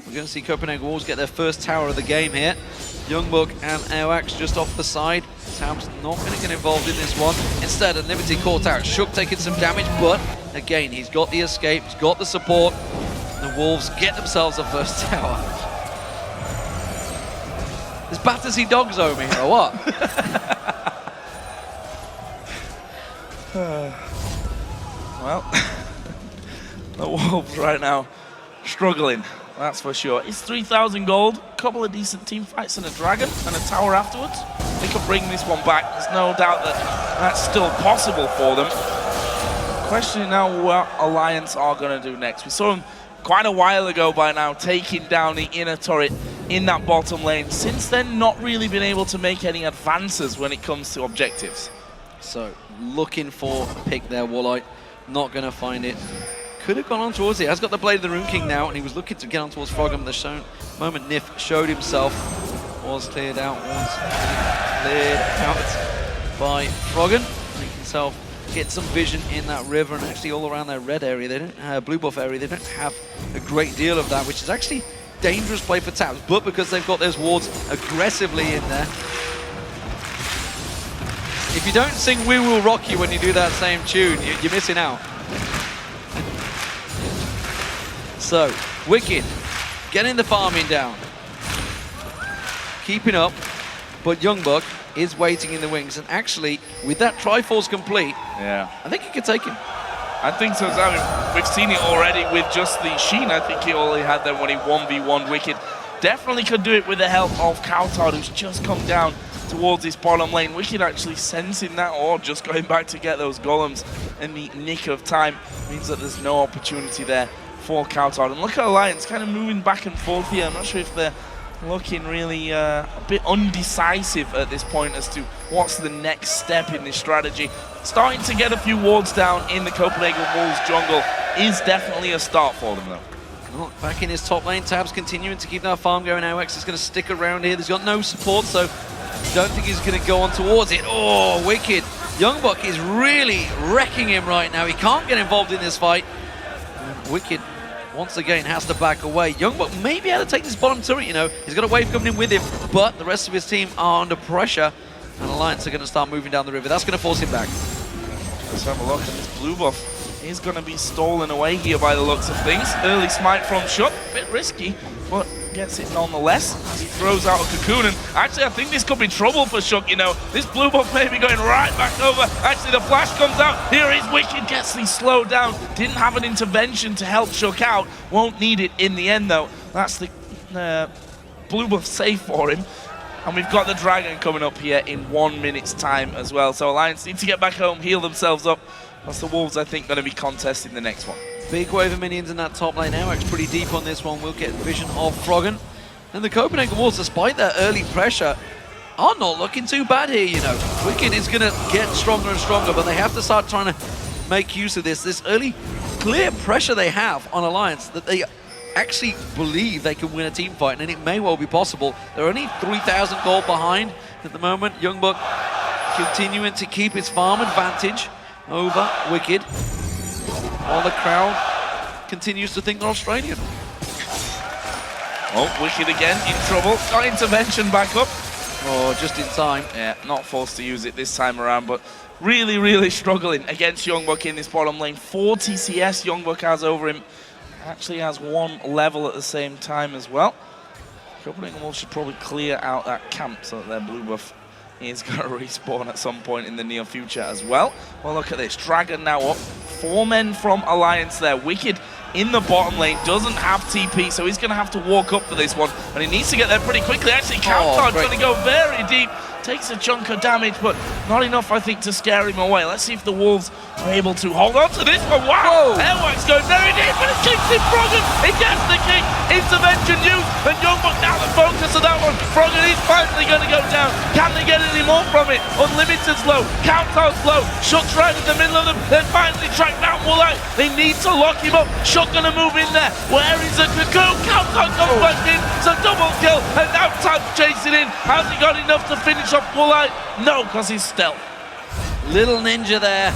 We're going to see Copenhagen Wolves get their first tower of the game here. Youngbuck and Airwax just off the side. Tab's not going to get involved in this one. Instead, Unlimited caught out. Shook taking some damage, but again, he's got the escape, he's got the support. The Wolves get themselves a first tower. Is Battersea dogs over me, or what? Well, the Wolves right now struggling, that's for sure. It's 3,000 gold, a couple of decent team fights and a Dragon and a tower afterwards. They could bring this one back. There's no doubt that that's still possible for them. Questioning now what Alliance are going to do next. We saw them quite a while ago by now taking down the inner turret in that bottom lane. Since then, not really been able to make any advances when it comes to objectives. So, looking for a pick there, Woolite. Not going to find it. Could have gone on towards it. Has got the Blade of the Rune King now, and he was looking to get on towards Froggen. The moment Nif showed himself was cleared out. By Froggen. Make himself get some vision in that river, and actually all around their red area, they don't blue buff area, they don't have a great deal of that, which is actually dangerous play for Tabs, but because they've got those wards aggressively in there. If you don't sing We Will Rock You when you do that same tune, you're missing out. So, Wicked, getting the farming down. Keeping up, but Youngbuck is waiting in the wings, and actually, with that Triforce complete, yeah, I think he could take him. I think so. I mean, we've seen it already with just the Sheen. I think he only had that when he 1v1 Wicked. Definitely could do it with the help of Coulthard, who's just come down towards his bottom lane. Wicked actually sensing that, or just going back to get those golems in the nick of time, means that there's no opportunity there for Coulthard. And look at Alliance kind of moving back and forth here. I'm not sure if they're looking really a bit undecisive at this point as to what's the next step in this strategy. Starting to get a few wards down in the Copenhagen Wolves jungle is definitely a start for them though. Oh, back in his top lane, Tabs continuing to keep that farm going. Airwax is going to stick around here. There's got no support, so don't think he's going to go on towards it. Oh, Wicked. Youngbuck is really wrecking him right now. He can't get involved in this fight. Wicked once again has to back away. Youngbuck may be able to take this bottom turret, you know. He's got a wave coming in with him, but the rest of his team are under pressure, and Alliance are going to start moving down the river. That's going to force him back. Let's have a look, and this blue buff is going to be stolen away here by the looks of things. Early smite from Shook, a bit risky, but gets it nonetheless as he throws out a cocoon. And actually, I think this could be trouble for Shook, you know. This blue buff may be going right back over. Actually, the flash comes out. Here is Wicked, gets me slowed down. Didn't have an intervention to help Shook out. Won't need it in the end, though. That's the blue buff safe for him. And we've got the Dragon coming up here in 1 minute's time as well. So Alliance need to get back home, heal themselves up. That's the Wolves, I think, going to be contesting the next one. Big wave of minions in that top lane. Airwax pretty deep on this one. We'll get vision of Froggen. And the Copenhagen Wolves, despite their early pressure, are not looking too bad here, you know. Wicked is going to get stronger and stronger, but they have to start trying to make use of this early clear pressure they have on Alliance, that they actually believe they can win a team fight, and it may well be possible. They're only 3,000 gold behind at the moment. Youngbuck continuing to keep his farm advantage over Wicked, while the crowd continues to think they're Australian. Oh, Wicked again in trouble. Got intervention back up. Oh, just in time. Yeah, not forced to use it this time around, but really, really struggling against Youngbuck in this bottom lane. 40 CS Youngbuck has over him. Actually has 1 level at the same time as well. Copenhagen Wolves should probably clear out that camp so that their blue buff is going to respawn at some point in the near future as well. Well, look at this. Dragon now up. 4 men from Alliance there. Wicked in the bottom lane, doesn't have TP, so he's going to have to walk up for this one. And he needs to get there pretty quickly. Actually, Countdown's going to go very deep. Takes a chunk of damage, but not enough, I think, to scare him away. Let's see if the Wolves are able to hold on to this one. Wow! Airwax goes very deep, but it kicks in Froggen. He gets the kick. Intervention used, and Youngbuck now the focus of that one. Froggen is finally going to go down. Can they get any more from it? Unlimited's low. Countdown's low. Shook's right in the middle of them. They finally track down Woolite. They need to lock him up. Shook going to move in there. Where is the cocoon? Countdown comes back in. So double kill, and now Tab's chasing in. Has he got enough to finish off Woolite? No, because he's stealth. Little ninja there.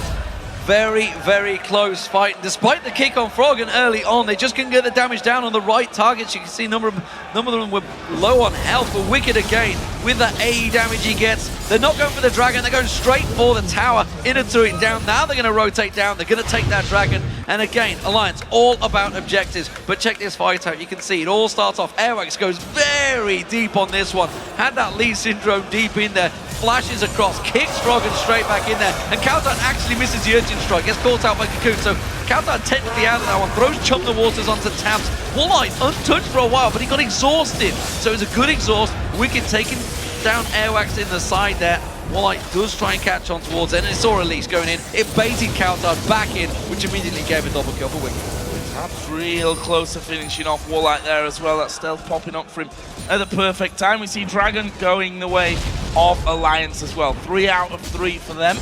Very, very close fight. Despite the kick on Froggen early on, they just couldn't get the damage down on the right targets. You can see a number of them were low on health, but Wicked again with the AE damage he gets. They're not going for the Dragon, they're going straight for the tower, inner turret down. Now they're going to rotate down, they're going to take that Dragon. And again, Alliance, all about objectives. But check this fight out, you can see it all starts off. Airwax goes very deep on this one. Had that Lee Syndrome deep in there. Flashes across, kicks Froggen straight back in there. And Countdown actually misses the urgent strike, gets caught out by Cocoon. So Countdown technically out of that one, throws Chum the Waters onto Tabs. Woolite untouched for a while, but he got exhausted. So it's a good exhaust. Wicked taking down Airwax in the side there. Woolite does try and catch on towards it, and it saw release going in. It baited Countdown back in, which immediately gave a double kill for Wicked. Tab's real close to finishing off Woolite there as well. That stealth popping up for him at the perfect time. We see Dragon going the way of Alliance as well. 3 out of 3 for them.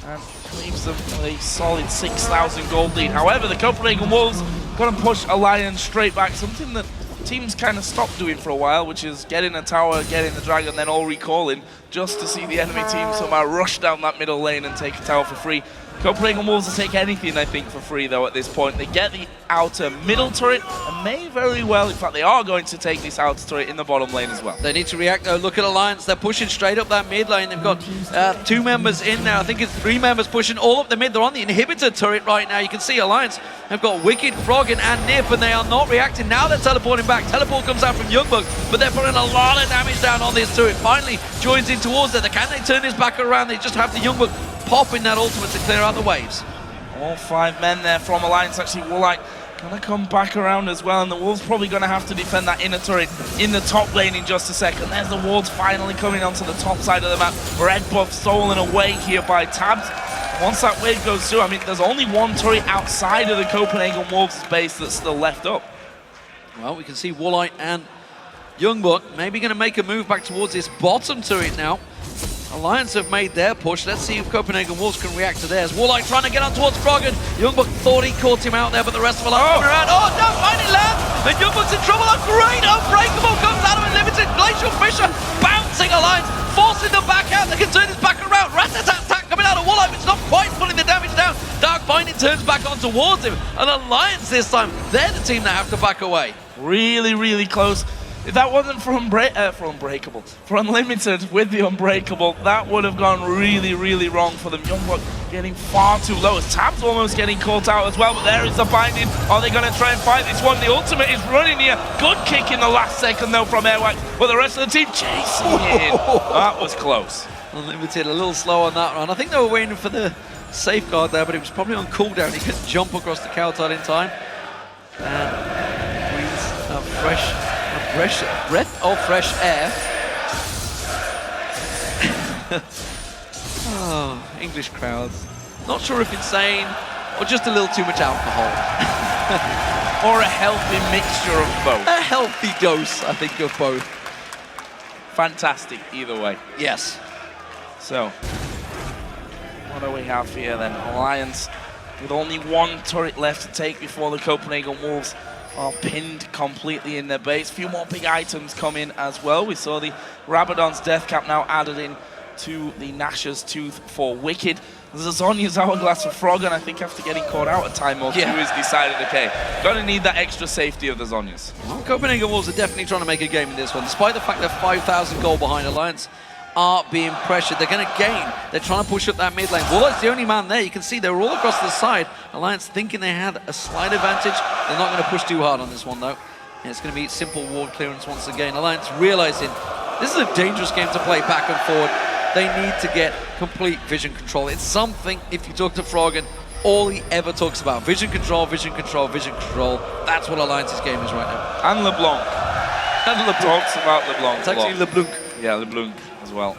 And leaves them with a solid 6,000 gold lead. However, the Copenhagen Wolves going to push Alliance straight back. Something that teams kind of stopped doing for a while, which is getting a tower, getting the Dragon, then all recalling just to see the enemy team somehow rush down that middle lane and take a tower for free. Copenhagen Wolves will take anything, I think, for free, though, at this point. They get the outer middle turret and may very well, in fact, they are going to take this outer turret in the bottom lane as well. They need to react, though. Look at Alliance. They're pushing straight up that mid lane. They've got 2 members in now. I think it's 3 members pushing all up the mid. They're on the inhibitor turret right now. You can see Alliance have got Wicked, Froggen, and Nif, and they are not reacting. Now they're teleporting back. Teleport comes out from Youngbuck, but they're putting a lot of damage down on this turret. Finally joins in towards it. Can they turn this back around? They just have the Youngbuck pop in that ultimate to clear out the waves. All 5 men there from Alliance. Actually, Woolite going to come back around as well, and the Wolves probably going to have to defend that inner turret in the top lane in just a second. There's the Wolves finally coming onto the top side of the map. Red buff stolen away here by Tabs. Once that wave goes through, I mean, there's only 1 turret outside of the Copenhagen Wolves base that's still left up. Well, we can see Woolite and Youngbuck maybe going to make a move back towards this bottom turret now. Alliance have made their push. Let's see if Copenhagen Wolves can react to theirs. Woolite trying to get on towards Froggen. Youngbuck thought he caught him out there, but the rest of Alliance coming around. Oh, no, finally lands! And Youngbuck's in trouble. A great Unbreakable comes out of Unlimited. Glacial Fisher bouncing Alliance, forcing them back out. They can turn this back around. Rat-a-tat-tat coming out of Woolite, but it's not quite pulling the damage down. Dark finding turns back on towards him. And Alliance this time, they're the team that have to back away. Really, really close. If that wasn't for Unbreakable, for Unlimited with the Unbreakable, that would have gone really, really wrong for them. Youngblood getting far too low. As Tab's almost getting caught out as well, but there is the binding. Are they going to try and fight this one? The ultimate is running here. Good kick in the last second though from Airwax, but the rest of the team chasing it in. That was close. Unlimited a little slow on that run. I think they were waiting for the safeguard there, but it was probably on cooldown. He couldn't jump across the Cowtide in time. And breathes a breath of fresh air. Oh, English crowds. Not sure if insane or just a little too much alcohol. Or a healthy mixture of both. A healthy dose, I think, of both. Fantastic either way. Yes. So, what do we have here then? Alliance with only one turret left to take before the Copenhagen Wolves are pinned completely in their base. A few more big items come in as well. We saw the Rabadon's Death Cap now added in to the Nash's Tooth for Wicked. There's a Zhonya's Hourglass for Frog, and I think after getting caught out a time or two, he's decided, okay, gonna need that extra safety of the Zhonyas. Well, Copenhagen Wolves are definitely trying to make a game in this one. Despite the fact they're 5,000 goal behind, Alliance are being pressured. They're going to gain. They're trying to push up that mid lane. Warlock's the only man there. You can see they're all across the side. Alliance thinking they had a slight advantage. They're not going to push too hard on this one, though. And it's going to be simple ward clearance once again. Alliance realizing this is a dangerous game to play back and forward. They need to get complete vision control. It's something, if you talk to Froggen, all he ever talks about. Vision control, vision control, vision control. That's what Alliance's game is right now. And LeBlanc. And LeBlanc talks about LeBlanc. It's actually LeBlanc. Yeah, LeBlanc as well.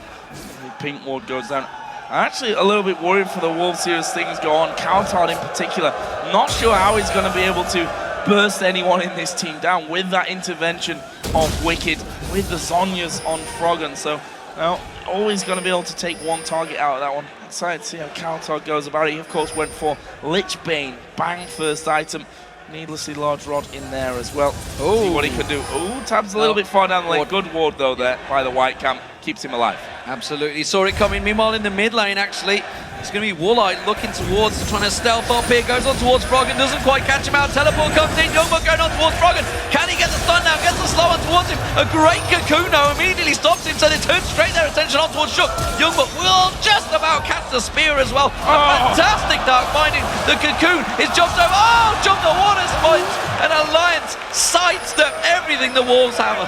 The pink ward goes down. I'm actually a little bit worried for the Wolves here as things go on. Cowtard in particular, not sure how he's going to be able to burst anyone in this team down with that intervention of Wicked, with the Zhonyas on Froggen. So, well, always going to be able to take one target out of that one. Excited to see how Cowtard goes about it. He, of course, went for Lich Bane. Bang, first item. Needlessly large rod in there as well. See what he could do. Oh, Tab's a little bit far down the lane. Good ward, though, there by the white camp. Keeps him alive. Absolutely. Saw it coming. Meanwhile, in the mid lane, actually, it's going to be Woolite looking towards, trying to stealth up here. Goes on towards Froggen, doesn't quite catch him out. Teleport comes in. Youngblood going on towards Froggen. Can he get the stun now? Gets the slow on towards him. A great Cocoon now immediately stops him, so they turn straight their attention on towards Shook. Youngblood will just about catch the spear as well. A fantastic dark binding. The Cocoon is jumped over. Oh, jumped the water spot. And Alliance sidestep everything the Wolves have.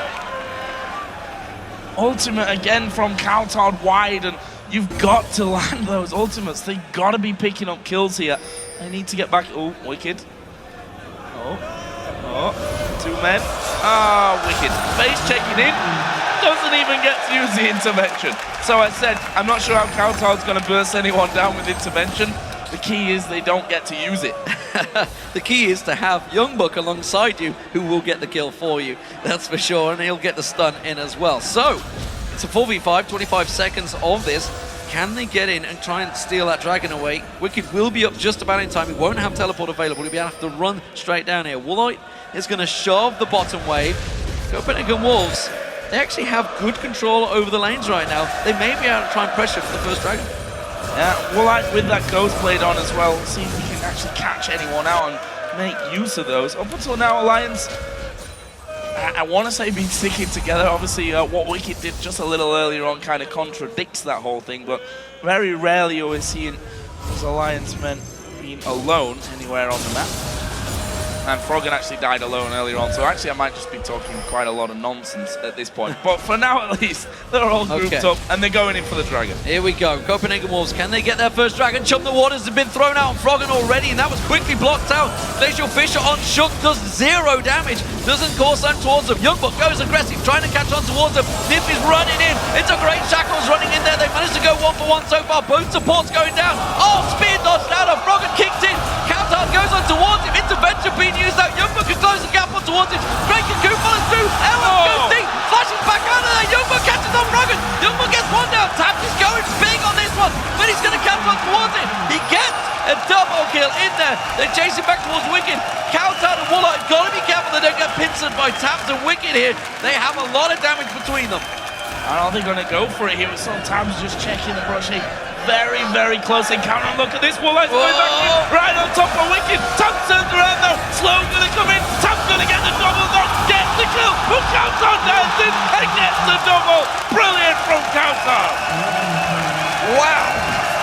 Ultimate again from Cowtard wide, and you've got to land those ultimates. They got to be picking up kills here. They need to get back. Oh, Wicked. Oh, two men. Wicked. Base checking in. Doesn't even get to use the intervention. So I said, I'm not sure how Cowtard's going to burst anyone down with intervention. The key is they don't get to use it. The key is to have Youngbuck alongside you who will get the kill for you. That's for sure, and he'll get the stun in as well. So, it's a 4v5, 25 seconds of this. Can they get in and try and steal that dragon away? Wicked will be up just about in time. He won't have teleport available. He'll be able to have to run straight down here. Woolite is going to shove the bottom wave. Copenhagen Wolves, they actually have good control over the lanes right now. They may be able to try and pressure for the first dragon. Yeah, Woolite with that Ghost Blade on as well. See if we can actually catch anyone out and make use of those. Up until now, Alliance, I want to say, been sticking together. Obviously, what Wicked did just a little earlier on kind of contradicts that whole thing, but very rarely are we seeing those Alliance men being alone anywhere on the map. And Froggen actually died alone earlier on, so actually I might just be talking quite a lot of nonsense at this point. But for now, at least, they're all grouped up, and they're going in for the dragon. Here we go. Copenhagen Wolves, can they get their first dragon? Chum the Waters have been thrown out on Froggen already, and that was quickly blocked out. Glacial Fisher on Shook does 0 damage. Doesn't cause them towards them. Youngblood goes aggressive, trying to catch on towards them. Nip is running in. It's a great Shackles running in there. They managed to go 1-for-1 so far. Both supports going down. Oh, spear dodged out of Froggen, kicked in. Cowtard goes on towards him. Intervention being used out. Youngblood can close the gap on towards him. Great Cocoon follows through. Elwin goes deep. Flashes back out of there. Youngblood catches on Froggen. Youngblood gets one down. Tabs is going big on this one, but he's going to catch on towards it. He gets a double kill in there. They're chasing back towards Wicked. Cowtard and Woolite got to be careful they don't get pincered by Tabs and Wicked here. They have a lot of damage between them. And are they going to go for it here? We saw Tabs just checking the brush. very, very close encounter. Look at this, Woolite's going back in, right on top of Wicked. Tom turns around though, Slow gonna come in, Tom's gonna get the double knock, gets the kill, who Kautar does it and gets the double. Brilliant from Kautar. Wow.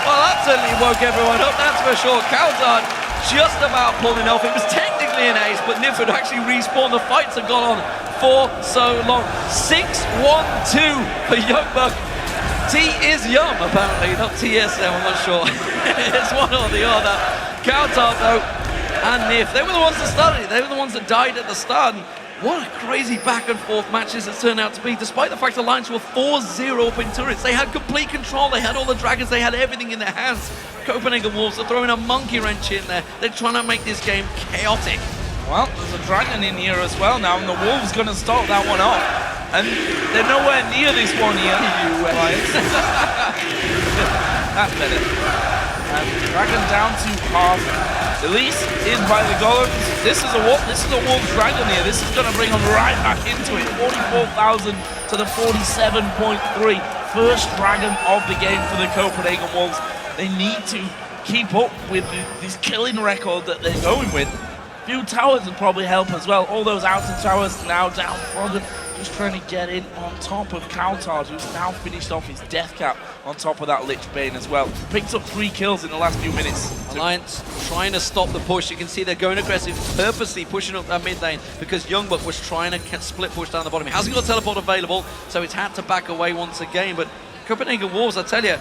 Well, that certainly woke everyone up, that's for sure. Kautar just about pulling off. It was technically an ace, but Nif had actually respawned. The fights had gone on for so long. 6-1-2 for Youngbuck. T is Yum, apparently, not TSM, I'm not sure. It's one or the other. Kautar, though, and Nif, they were the ones that started it. They were the ones that died at the start. And what a crazy back and forth matches it turned out to be, despite the fact the Lions were 4-0 up in turrets. They had complete control, they had all the dragons, they had everything in their hands. Copenhagen Wolves are throwing a monkey wrench in there. They're trying to make this game chaotic. Well, there's a dragon in here as well now, and the Wolves going to start that one off. And they're nowhere near this one here. That's better. And dragon down to half. Elise is by the golems. This is a Wolves dragon here. This is going to bring them right back into it. 44,000 to the 47.3. First dragon of the game for the Copenhagen Wolves. They need to keep up with this killing record that they're going with. A few towers would probably help as well. All those outer towers now down. Froggen just trying to get in on top of Kautar, who's now finished off his death cap on top of that Lich Bane as well. Picked up 3 kills in the last few minutes. Alliance trying to stop the push. You can see they're going aggressive, purposely pushing up that mid lane because Youngbuck was trying to split push down the bottom. He hasn't got a teleport available, so it's had to back away once again. But Copenhagen Wolves, I tell you,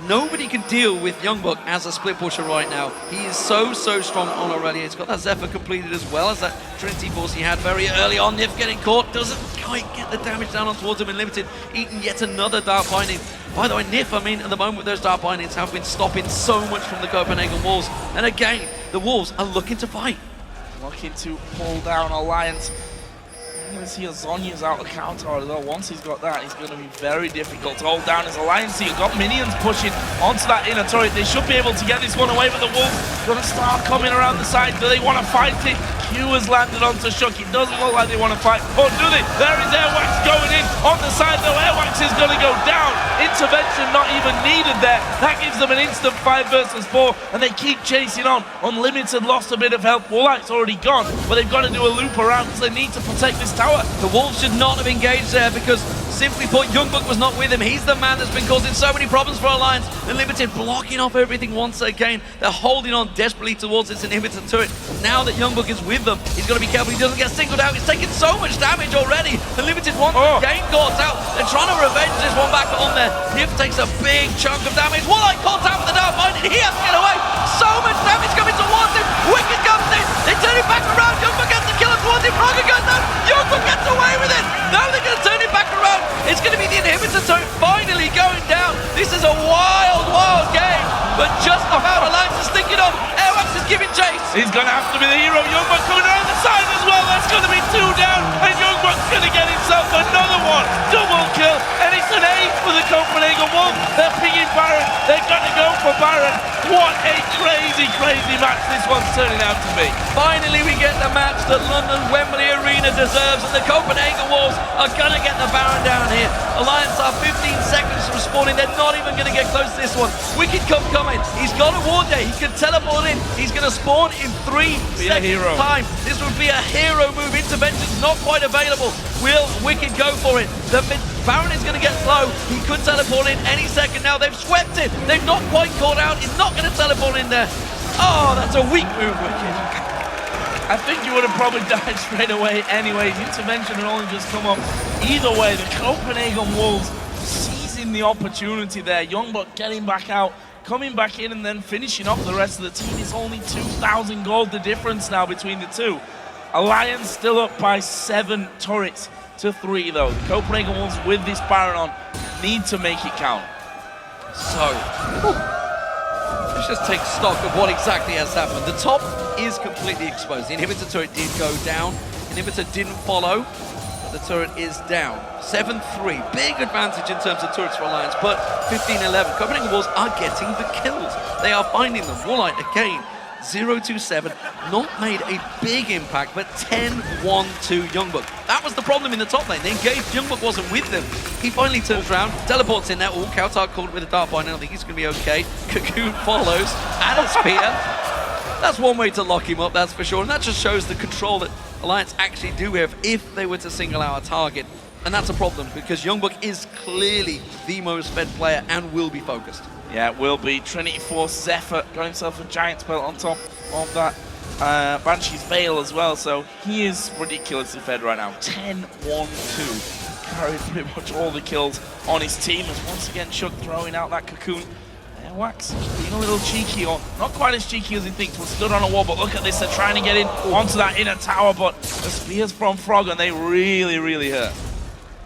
nobody can deal with Youngbuck as a split pusher right now. He is so strong on already. He's got that Zephyr completed as well as that Trinity Force he had very early on. Nif getting caught, doesn't quite get the damage down on towards him in Limited, eating yet another Dark Binding. By the way, Nif, I mean, at the moment those Dark Bindings have been stopping so much from the Copenhagen Wolves. And again, the Wolves are looking to fight. Looking to pull down Alliance. You're going to see a Zhonya's out of Kautar as well. Once he's got that, he's going to be very difficult to hold down his Alliance. You've got minions pushing onto that inner turret. They should be able to get this one away, but the Wolves going to start coming around the side. Do they want to fight it? Q has landed onto Shook. It doesn't look like they want to fight. Or do they? There is Airwax going in on the side, though. Airwax is going to go down. Intervention not even needed there. That gives them an instant 5 versus 4, and they keep chasing on. Unlimited lost a bit of health. Woolite's already gone, but they've got to do a loop around because they need to protect this tower. The Wolves should not have engaged there because, simply put, Youngbuck was not with him. He's the man that's been causing so many problems for Alliance. The Limited blocking off everything once again. They're holding on desperately towards this inhibitor turret. Now that Youngbuck is with them, he's got to be careful he doesn't get singled out. He's taking so much damage already. The Limited wants to gain caught out. They're trying to revenge this one back on there. Nif takes a big chunk of damage. Woolite caught out with the Dark Binding. He has to get away. So much damage coming towards him. Wicked comes in. They turn it back around. Youngbuck gets the killer towards him. Froggen goes down. Youngbuck gets away with it. Now they're going to turn it back around. It's going to be the inhibitor turret finally going down. This is a wild game. But just about Alliance is sticking on. Airwax is giving chase. He's going to have to be the hero. Youngbuck coming around the side as well. That's going to be 2 down. And Youngbuck's going to get himself another one. Double kill. And it's an 8 for the Copenhagen Wolves. They're picking Baron. They're going to go for Baron. What a crazy match this one's turning out to be. Finally, we get the match that London Wembley Arena deserves, and the Copenhagen Wolves are going to get the Baron down here. Alliance are 15 seconds from spawning. They're not even going to get close to this one. Wicked coming. He's got a ward there. He can teleport in. He's going to spawn in 3 seconds time. This would be a hero move. Intervention's not quite available. Will Wicked go for it? The Baron is going to get slow. He could teleport in any second now. They've swept it. They've not quite caught out. He's not going to teleport in there. Oh, that's a weak move, Wicked. I think you would have probably died straight away anyways. Intervention had only just come up. Either way, the Copenhagen Wolves seizing the opportunity there. Youngbuck getting back out, coming back in and then finishing off the rest of the team. It's only 2,000 gold the difference now between the two. Alliance still up by 7 turrets to 3 though. The Copenhagen Wolves with this Baron on need to make it count. So, let's just take stock of what exactly has happened. The top is completely exposed. The inhibitor turret did go down. Inhibitor didn't follow, but the turret is down. 7-3, big advantage in terms of turrets for Alliance, but 15-11. Copenhagen Wolves are getting the kills. They are finding them. Woolite again, 0-2-7, not made a big impact, but 10-1-2 Youngbuck. That was the problem in the top lane. They engaged, Youngbuck wasn't with them. He finally turns around, teleports in there. Oh, Kautar caught with a dart bind. I don't think he's going to be okay. Cocoon follows, and a spear. That's one way to lock him up, that's for sure. And that just shows the control that Alliance actually do have if they were to single out a target. And that's a problem, because Youngbuck is clearly the most fed player and will be focused. Yeah, it will be. Trinity Force Zephyr got himself a Giant's Belt on top of that. Banshee's Veil as well, so he is ridiculously fed right now. 10-1-2. Carried pretty much all the kills on his team, as once again Shug throwing out that Cocoon. Wax being a little cheeky, or not quite as cheeky as he thinks. We're stood on a wall, but look at this. They're trying to get in onto that inner tower, but the spears from Frog, and they really, really hurt.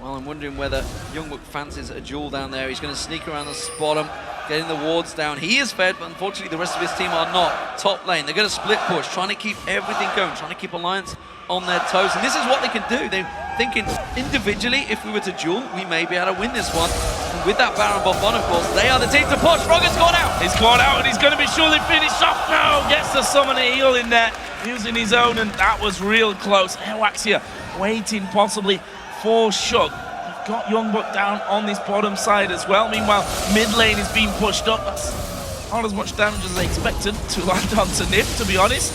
Well, I'm wondering whether Youngbuck fancies a duel down there. He's going to sneak around the bottom, getting the wards down. He is fed, but unfortunately the rest of his team are not. Top lane, they're going to split push, trying to keep everything going, trying to keep Alliance on their toes. And this is what they can do. They're thinking individually, if we were to duel, we may be able to win this one. And with that Baron buff on, of course, they are the team to push. Frog has gone out. He's gone out, and he's going to be surely finished off. No, gets the summoner heal in there, using his own, and that was real close. Airwax here, waiting possibly for Shug. They've got Youngbuck down on this bottom side as well. Meanwhile, mid lane is being pushed up. That's not as much damage as I expected to land onto Nif, to be honest.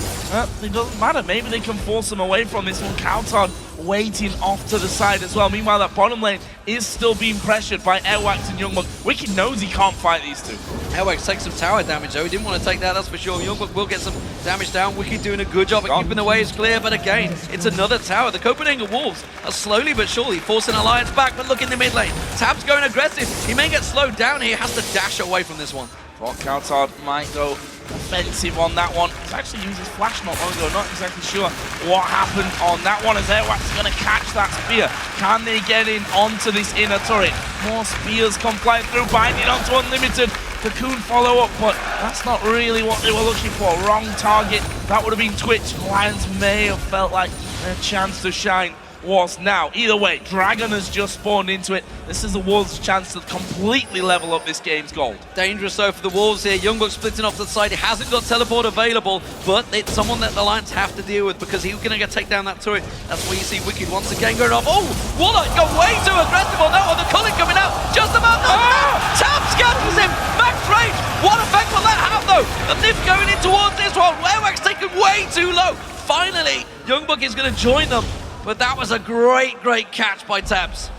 It doesn't matter. Maybe they can force him away from this one. Kautar waiting off to the side as well. Meanwhile, that bottom lane is still being pressured by Airwax and Youngbuck. Wicked knows he can't fight these two. Airwax takes some tower damage though. He didn't want to take that, that's for sure. Youngbuck will get some damage down. Wicked doing a good job at keeping the waves clear, but again, it's another tower. The Copenhagen Wolves are slowly but surely forcing Alliance back, but look in the mid lane. Tab's going aggressive. He may get slowed down here. He has to dash away from this one. Well, Kautar might go offensive on that one. He's actually used his flash not long ago. Not exactly sure what happened on that one, as Airwax is going to catch that spear. Can they get in onto this inner turret? More spears come flying through, binding onto Unlimited. Cocoon follow up, but that's not really what they were looking for. Wrong target. That would have been Twitch. Lions may have felt like their chance to shine was now. Either way, Dragon has just spawned into it. This is the Wolves' chance to completely level up this game's gold. Dangerous though for the Wolves here. Youngbuck splitting off to the side. He hasn't got teleport available, but it's someone that the Lions have to deal with, because he's going to take down that turret. That's where you see Wicked once again going off. Oh, Warlock got way too aggressive on that one. The culling coming out just about now. Tab scatters him. Max range. What effect will that have though? The Nif going in towards this one. Airwax taken way too low. Finally, Youngbuck is going to join them. But that was a great, great catch by Tabs.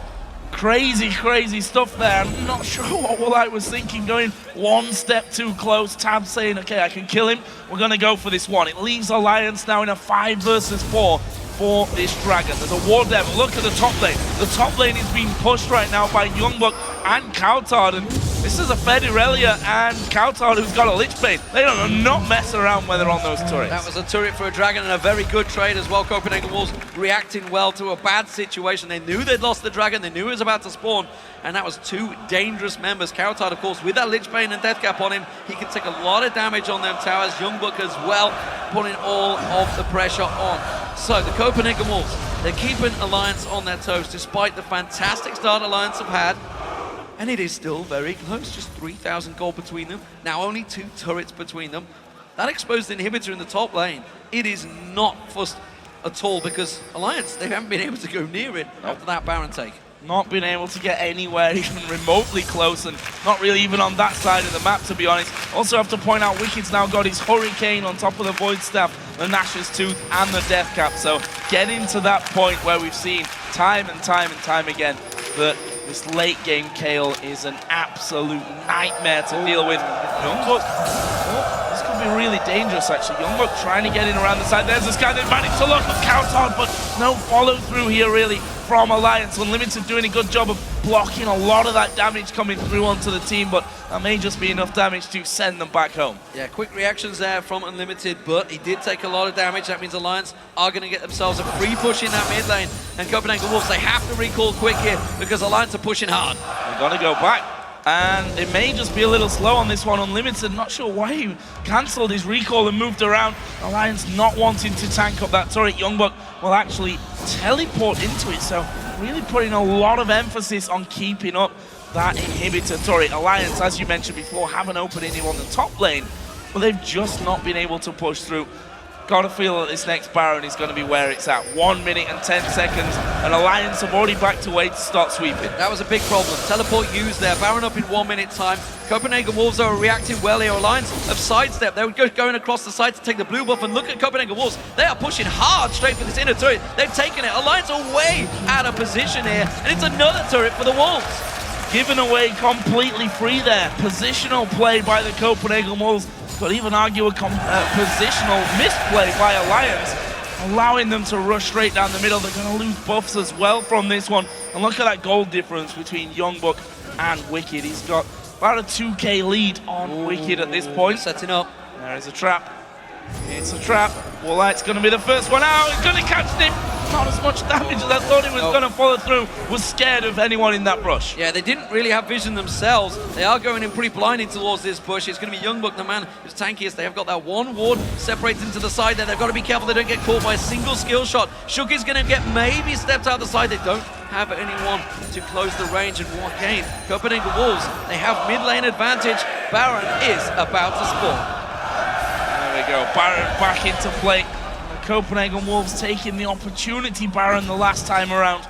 Crazy, crazy stuff there. I'm not sure what I was thinking, going one step too close. Tabs saying, okay, I can kill him. We're going to go for this one. It leaves Alliance now in a 5 versus 4 for this Dragon. There's a War Devil. Look at the top lane. The top lane is being pushed right now by Youngbuck and Kautar. And this is a Fed Irelia and Kautar who's got a Lich Bane. They don't not mess around when they're on those turrets. That was a turret for a Dragon, and a very good trade as well. Copenhagen Wolves reacting well to a bad situation. They knew they'd lost the Dragon. They knew it was about to spawn. And that was 2 dangerous members. Kautar, of course, with that Lich Bane and Death Cap on him, he can take a lot of damage on them towers. Youngbuck as well, putting all of the pressure on. So the Copenhagen Wolves, they're keeping Alliance on their toes despite the fantastic start Alliance have had. And it is still very close, just 3,000 gold between them. Now only 2 turrets between them. That exposed inhibitor in the top lane, it is not fussed at all, because Alliance, they haven't been able to go near it after that Baron take. Not been able to get anywhere even remotely close, and not really even on that side of the map, to be honest. Also have to point out, Wicked's now got his Hurricane on top of the Void Staff, the Nash's Tooth, and the Death Cap. So getting to that point where we've seen time and time again that this late game Kayle is an absolute nightmare to deal with. Youngbuck, this could be really dangerous actually. Youngbuck trying to get in around the side. There's this guy that managed to look at Kautar, but no follow through here really from Alliance. Unlimited doing a good job of blocking a lot of that damage coming through onto the team, but that may just be enough damage to send them back home. Yeah, quick reactions there from Unlimited, but he did take a lot of damage. That means Alliance are going to get themselves a free push in that mid lane. And Copenhagen Wolves, they have to recall quick here because Alliance are pushing hard. They're going to go back. And it may just be a little slow on this one. Unlimited, not sure why he cancelled his recall and moved around. Alliance not wanting to tank up that turret. Youngbuck will actually teleport into it, so really putting a lot of emphasis on keeping up that inhibitor turret. Alliance, as you mentioned before, have an opening on the top lane. but they've just not been able to push through. Gotta feel that this next Baron is going to be where it's at. 1 minute and 10 seconds, and Alliance have already backed away to start sweeping. That was a big problem. Teleport used there. Baron up in 1 minute time. Copenhagen Wolves are reacting well here. Alliance have sidestepped. They were going across the side to take the blue buff, and look at Copenhagen Wolves. They are pushing hard straight for this inner turret. They've taken it. Alliance are way out of position here, and it's another turret for the Wolves. Given away completely free there. Positional play by the Copenhagen Wolves. Could even argue a positional misplay by Alliance, allowing them to rush straight down the middle. They're going to lose buffs as well from this one. And look at that gold difference between Youngbuck and Wicked. He's got about a 2k lead on Wicked at this point. Setting up. There is a trap. It's a trap. Woolite's going to be the first one out. He's going to catch Nip. Not as much damage as I thought he was going to follow through. Was scared of anyone in that brush. Yeah, they didn't really have vision themselves. They are going in pretty blinded towards this bush. It's going to be Youngbuck, the man who's tankiest. They have got that one ward, separates into the side there. They've got to be careful they don't get caught by a single skill shot. Shook is going to get maybe stepped out the side. They don't have anyone to close the range. And what game? Copenhagen Wolves, they have mid lane advantage. Baron is about to spawn. There we go, Baron back into play. The Copenhagen Wolves taking the opportunity Baron the last time around.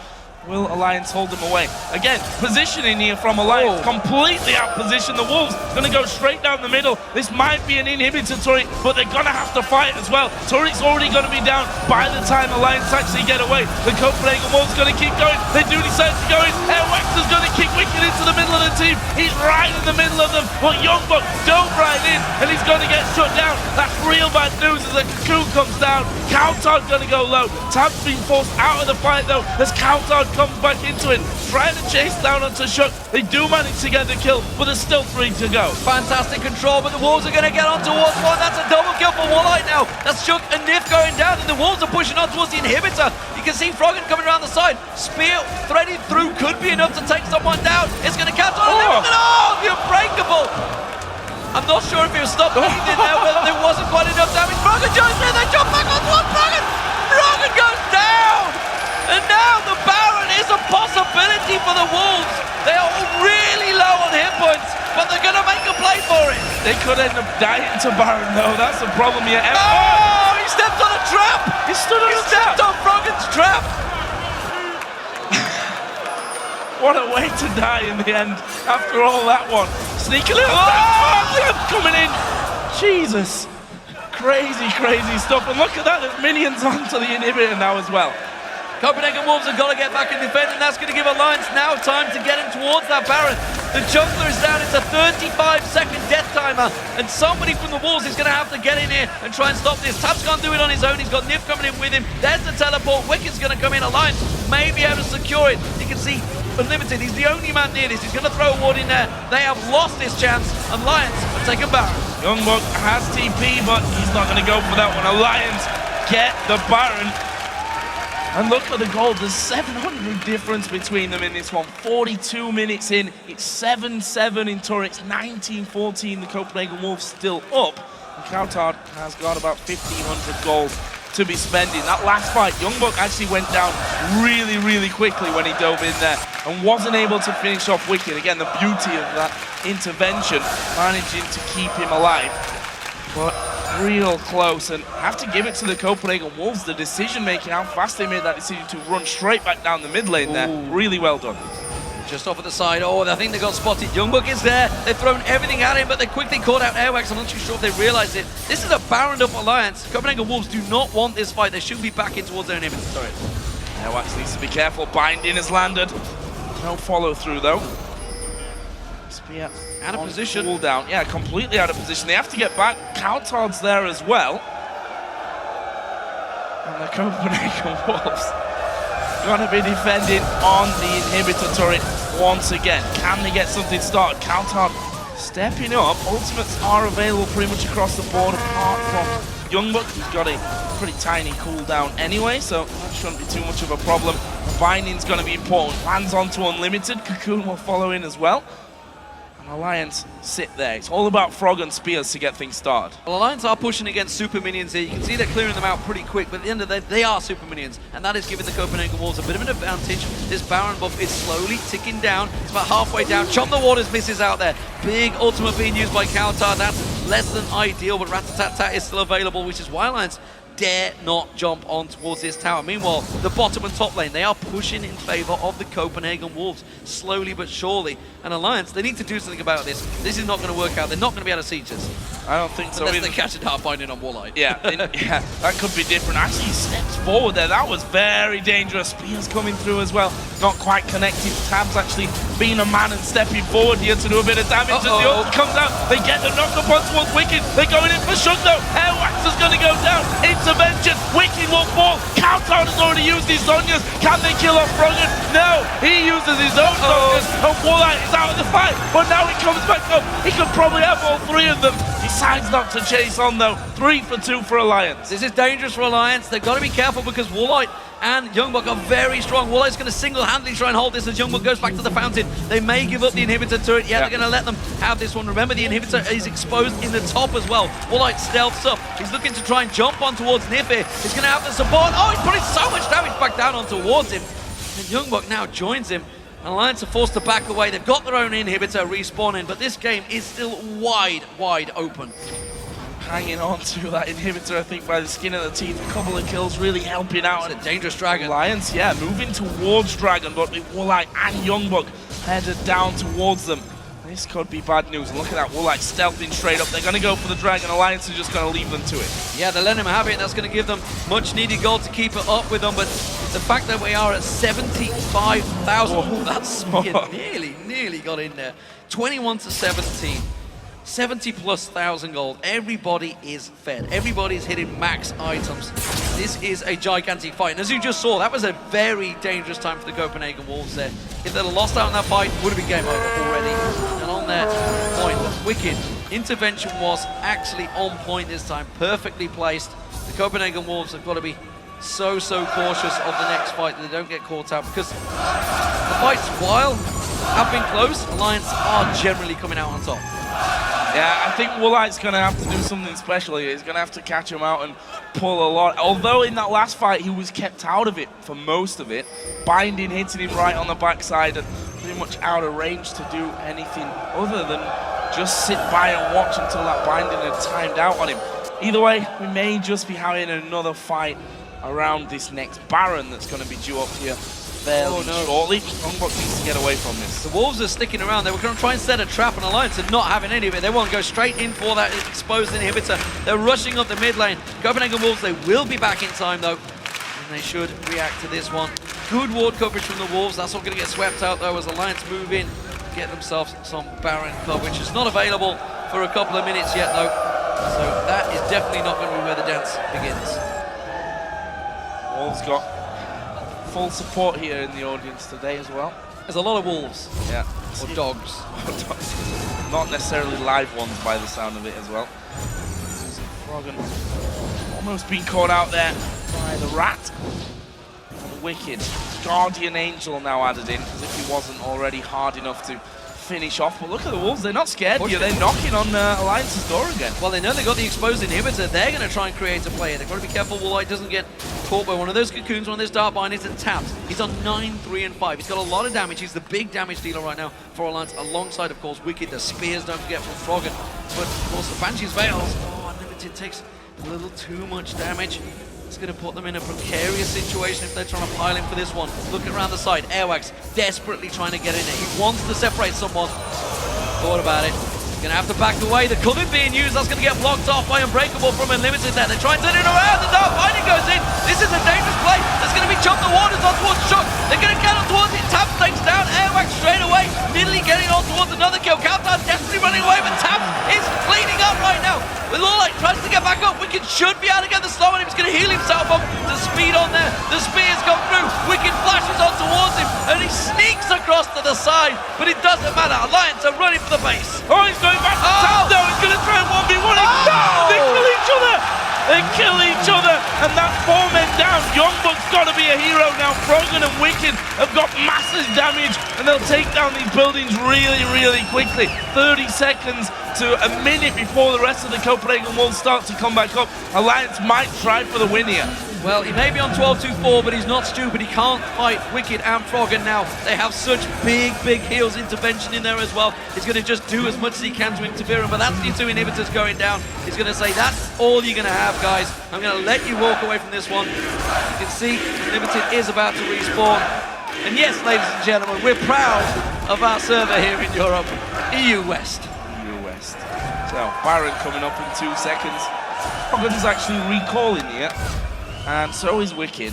Will Alliance hold them away? Again, positioning here from Alliance, completely out position. The Wolves going to go straight down the middle. This might be an inhibitor turret, but they're going to have to fight as well. Turret's already going to be down by the time Alliance actually get away. The Copenhagen Wolves going to keep going. They do decide to go in. Airwax is going to kick Wicked into the middle of the team. He's right in the middle of them, but Youngbuck don't ride in, and he's going to get shut down. That's real bad news as the Cocoon comes down. Counter's going to go low. Tab's being forced out of the fight though, as Counter comes back into it, trying to chase down onto Shook. They do manage to get the kill, but there's still 3 to go. Fantastic control, but the Wolves are going to get on towards one. That's a double kill for Woolite now. That's Shook and Nif going down, and the Wolves are pushing on towards the inhibitor. You can see Froggen coming around the side. Spear threaded through could be enough to take someone down. It's going to catch on. Oh, the unbreakable. I'm not sure if he was stopped anything there, but there wasn't quite enough damage. Froggen jumps in, they jump back on towards Froggen. Froggen goes down. And now the Baron is a possibility for the Wolves. They are really low on hit points, but they're going to make a play for it. They could end up dying to Baron though. That's the problem here. Oh, he stepped on a trap. He stood on a trap. He stepped on Froggen's trap. What a way to die in the end after all that one. Sneaky little coming in. Jesus. Crazy, crazy stuff. And look at that, there's minions onto the inhibitor now as well. Copenhagen Wolves have got to get back and defend, and that's going to give Alliance now time to get in towards that Baron. The jungler is down, it's a 35-second death timer, and somebody from the Wolves is going to have to get in here and try and stop this. Tabs can't do it on his own, he's got Nif coming in with him. There's the teleport, Wicked's going to come in. Alliance may be able to secure it. You can see Unlimited, he's the only man near this. He's going to throw a ward in there. They have lost this chance. Alliance have taken Baron. Youngbuck has TP, but he's not going to go for that one. Alliance get the Baron. And look at the gold, there's 700 difference between them in this one. 42 minutes in, it's 7-7 in turrets, 19-14, the Copenhagen Wolves still up. And Coutard has got about 1,500 gold to be spending. That last fight, Youngbuck actually went down really, really quickly when he dove in there and wasn't able to finish off Wicked. Again, the beauty of that intervention, managing to keep him alive. But real close, and have to give it to the Copenhagen Wolves, the decision making, how fast they made that decision to run straight back down the mid lane there. Really well done. Just off at the side, I think they got spotted. Youngbuck is there, they've thrown everything at him, but they quickly caught out Airwax. I'm not too sure if they realized it. This is a Baroned up Alliance. Copenhagen Wolves do not want this fight. They should be back in towards their inhibitor. Sorry. Airwax needs to be careful. Binding has landed. No follow through though. Spear out of position. Cool down. Yeah, completely out of position. They have to get back. Coutard's there as well. And the Copenhagen Wolves gonna be defending on the inhibitor turret once again. Can they get something started? Coutard stepping up. Ultimates are available pretty much across the board apart from Youngbuck, who's got a pretty tiny cooldown anyway, so that shouldn't be too much of a problem. The binding's gonna be important. Lands onto Unlimited. Cocoon will follow in as well. And Alliance sit there. It's all about Frog and Spears to get things started. Well, Alliance are pushing against super minions here. You can see they're clearing them out pretty quick, but at the end of the day, they are super minions, and that is giving the Copenhagen Wolves a bit of an advantage. This Baron buff is slowly ticking down. It's about halfway down. Chomp the Waters misses out there. Big ultimate being used by Kautar. That's less than ideal, but Rat-a-tat-tat is still available, which is why Alliance dare not jump on towards this tower. Meanwhile, the bottom and top lane, they are pushing in favor of the Copenhagen Wolves, slowly but surely. And Alliance, they need to do something about this. This is not going to work out. They're not going to be able to siege this. I don't think so. Unless they catch it hard binding on Walleye. Yeah, yeah, that could be different. Actually, he steps forward there. That was very dangerous. Spears coming through as well. Not quite connected. Tabs actually being a man and stepping forward here to do a bit of damage. As the ult comes out, they get the knock up on towards Wicked. They're going in for Shug though. Airwax is going to go down. Intervention. Wicked will fall. Countdown has already used his Zonyas. Can they kill off Froggen? No. He uses his own Zonyas. And Walleye is out of the fight. But now he comes back up. He could probably have all three of them. Decides not to chase on though. 3 for 2 for Alliance. This is dangerous for Alliance. They've got to be careful because Walleye and Youngbuck are very strong. Walleye's going to single-handedly try and hold this as Youngbuck goes back to the fountain. They may give up the inhibitor turret. Yeah, they're going to let them have this one. Remember, the inhibitor is exposed in the top as well. Walleye stealths up. He's looking to try and jump on towards Nifir. He's going to have the support. Oh, he's putting so much damage back down on towards him. And Youngbuck now joins him. Alliance are forced to back away. They've got their own inhibitor respawning, but this game is still wide open. Hanging on to that inhibitor, I think, by the skin of the teeth. A couple of kills really helping out. It's a dangerous Dragon. Alliance, yeah, moving towards Dragon, but with Walleye and Youngbuck headed down towards them. This could be bad news. And look at that, Walleye stealthing straight up. They're going to go for the Dragon. Alliance is just going to leave them to it. Yeah, they're letting him have it, and that's going to give them much needed gold to keep it up with them. But the fact that we are at 75,000, that's nearly got in there. 21 to 17. 70,000+ gold. Everybody is fed. Everybody's hitting max items. This is a gigantic fight. And as you just saw, that was a very dangerous time for the Copenhagen Wolves there. If they'd have lost out in that fight, it would have been game over already. And on that point, Wicked, intervention was actually on point this time. Perfectly placed. The Copenhagen Wolves have got to be so cautious of the next fight that they don't get caught out, because the fights, while have been close, Alliance are generally coming out on top. Yeah, I think Walleye's going to have to do something special here. He's going to have to catch him out and pull a lot. Although in that last fight, he was kept out of it for most of it. Binding hitting him right on the backside and pretty much out of range to do anything other than just sit by and watch until that Binding had timed out on him. Either way, we may just be having another fight around this next Baron that's going to be due up here fairly shortly. Youngbuck needs to get away from this. The Wolves are sticking around. They were going to try and set a trap, and Alliance are not having any of it. They want to go straight in for that exposed inhibitor. They're rushing up the mid lane. Copenhagen Wolves, they will be back in time though, and they should react to this one. Good ward coverage from the Wolves. That's all going to get swept out though as Alliance move in, get themselves some Baron coverage. It's not available for a couple of minutes yet though, so that is definitely not going to be where the dance begins. Wolves got full support here in the audience today as well. There's a lot of wolves. Yeah. Or dogs. Not necessarily live ones by the sound of it as well. Froggen almost being caught out there by the Rat. And the Wicked. Guardian Angel now added in, as if he wasn't already hard enough to finish off. But look at the Wolves, they're not scared here. They're knocking on Alliance's door again. Well, they know they got the exposed inhibitor. They're going to try and create a play. They've got to be careful Walleye doesn't get caught by one of those cocoons, one of those dark bindings, and tapped. He's on 9, 3, and 5. He's got a lot of damage. He's the big damage dealer right now for Alliance, alongside, of course, Wicked. The spears, don't forget, from Froggen. But, of course, the Banshee's Veils. Oh, Unlimited takes a little too much damage. It's going to put them in a precarious situation if they're trying to pile in for this one. Look around the side. Airwax desperately trying to get in there. He wants to separate someone. Thought about it. He's going to have to back away. The cover being used, that's going to get blocked off by Unbreakable from Unlimited there. They try and turn it around. The Dark Binding goes in. This is a dangerous play. There's going to be Chump the Waters on towards Shock. They're going to get on towards it. Tab takes down Airwax straight away. Nearly getting on towards another kill. Countdown desperately running away, but Tab is cleaning up right now. With Walleye tries to get back up. Wicked should be able to get the slow on him. He's going to heal himself up. The speed on there. The spears come through. Wicked flashes on towards him, and he sneaks across to the side. But it doesn't matter. Alliance are running for the base. Oh, he's going back to Tab though. He's going to try and 1v1 him. They kill each other. They kill each other, and that's 4 men down. Youngbuck's got to be a hero now. Froggen and Wicked have got massive damage, and they'll take down these buildings really, really quickly. 30 seconds to a minute before the rest of the Copenhagen Wolves start to come back up. Alliance might try for the win here. Well, he may be on 12-2-4, but he's not stupid. He can't fight Wicked and Froggen now. They have such big heals intervention in there as well. He's going to just do as much as he can to interfere, but that's the 2 inhibitors going down. He's going to say, that's all you're going to have, guys. I'm going to let you walk away from this one. You can see Limited is about to respawn. And yes, ladies and gentlemen, we're proud of our server here in Europe, EU West. EU West. So, Baron coming up in 2 seconds. Froggen's actually recalling here. And so is Wicked.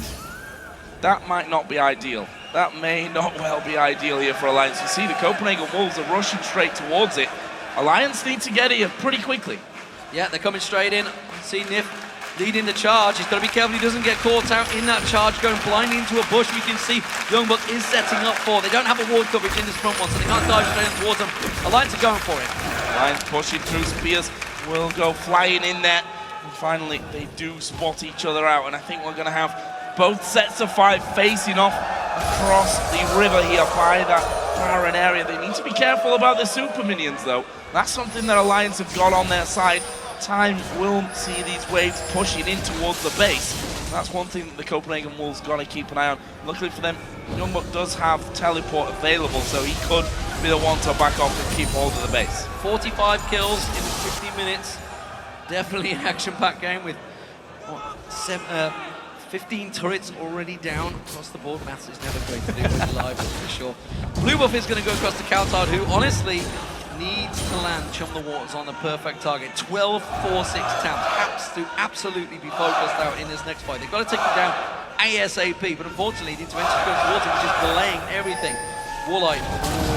That might not be ideal. That may not well be ideal here for Alliance. You see the Copenhagen Wolves are rushing straight towards it. Alliance need to get here pretty quickly. Yeah, they're coming straight in. See Nif leading the charge. He's got to be careful he doesn't get caught out in that charge, going blindly into a bush. We can see Youngbuck is setting up for. They don't have a ward coverage in this front one, so they can't dive straight towards them. Alliance are going for it. Alliance pushing through. Spears will go flying in there. And finally, they do spot each other out, and I think we're going to have both sets of 5 facing off across the river here by that Baron area. They need to be careful about the super minions, though. That's something that Alliance have got on their side. Time will see these waves pushing in towards the base. That's one thing that the Copenhagen Wolves got to keep an eye on. Luckily for them, Youngbuck does have teleport available, so he could be the one to back off and keep hold of the base. 45 kills in 50 minutes. Definitely an action-packed game with 15 turrets already down across the board. Maths is never great to do when you're live, that's for sure. Blue Buff is going to go across to Coulthard, who honestly needs to land Chum the Waters on the perfect target. 12, 4, 6 taps. Has to absolutely be focused out in this next fight. They've got to take him down ASAP, but unfortunately the intervention goes towards him, which is delaying everything. Warlight,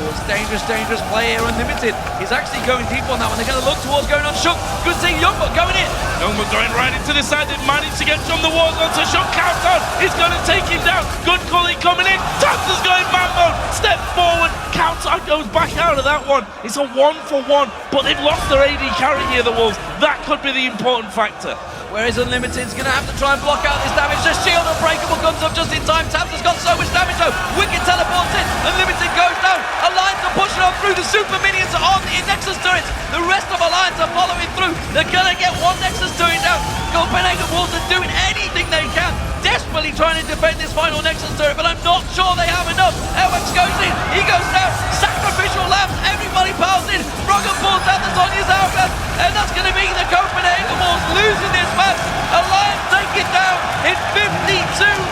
it's dangerous play here, Unlimited. He's actually going deep on that one. They're going to look towards going on Shook. Good seeing Youngbuck going in. Youngbuck going right into the side. They've managed to get Chum the Waters onto Shook. Coulthard is going to take him down. Good Cully coming in. Tabs is going man mode. Step forward. Coulthard goes back out of that one. It's a 1-for-1, but they've lost their AD carry here, the Wolves. That could be the important factor. Whereas Unlimited's going to have to try and block out this damage. The shield Unbreakable comes up just in time. Tabs has got so much damage though. Wicked teleports in. Unlimited goes down. Alliance are pushing on through. The super minions are on the Nexus turrets. The rest of Alliance are following through. They're going to get one Nexus turret down. Copenhagen Wolves are doing anything they can, desperately trying to defend this final Nexus turret, but I'm not sure they have enough. LX goes in. He goes down. Sacrificial lambs. Everybody piles in. Froggen pulls out the Sonya's hourglass, and that's going to be the Copenhagen Wolves losing this match. Alliance take it down in 52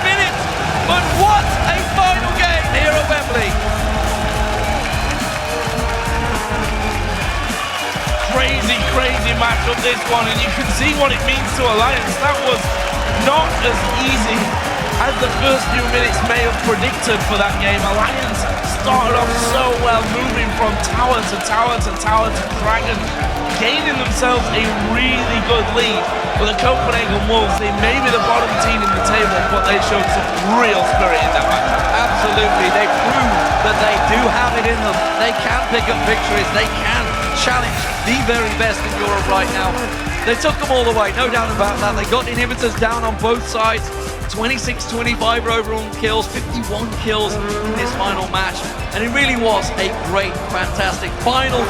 minutes. But what a final game here at Wembley. Crazy matchup this one, and you can see what it means to Alliance. That was not as easy as the first few minutes may have predicted for that game. Alliance started off so well, moving from tower to tower to tower to dragon, gaining themselves a really good lead. But the Copenhagen Wolves, they may be the bottom team in the table, but they showed some real spirit in that match. Absolutely, they proved that they do have it in them. They can pick up victories, they can challenge the very best in Europe right now. They took them all the way, no doubt about that. They got inhibitors down on both sides. 26-25 overall kills, 51 kills in this final match. And it really was a great, fantastic final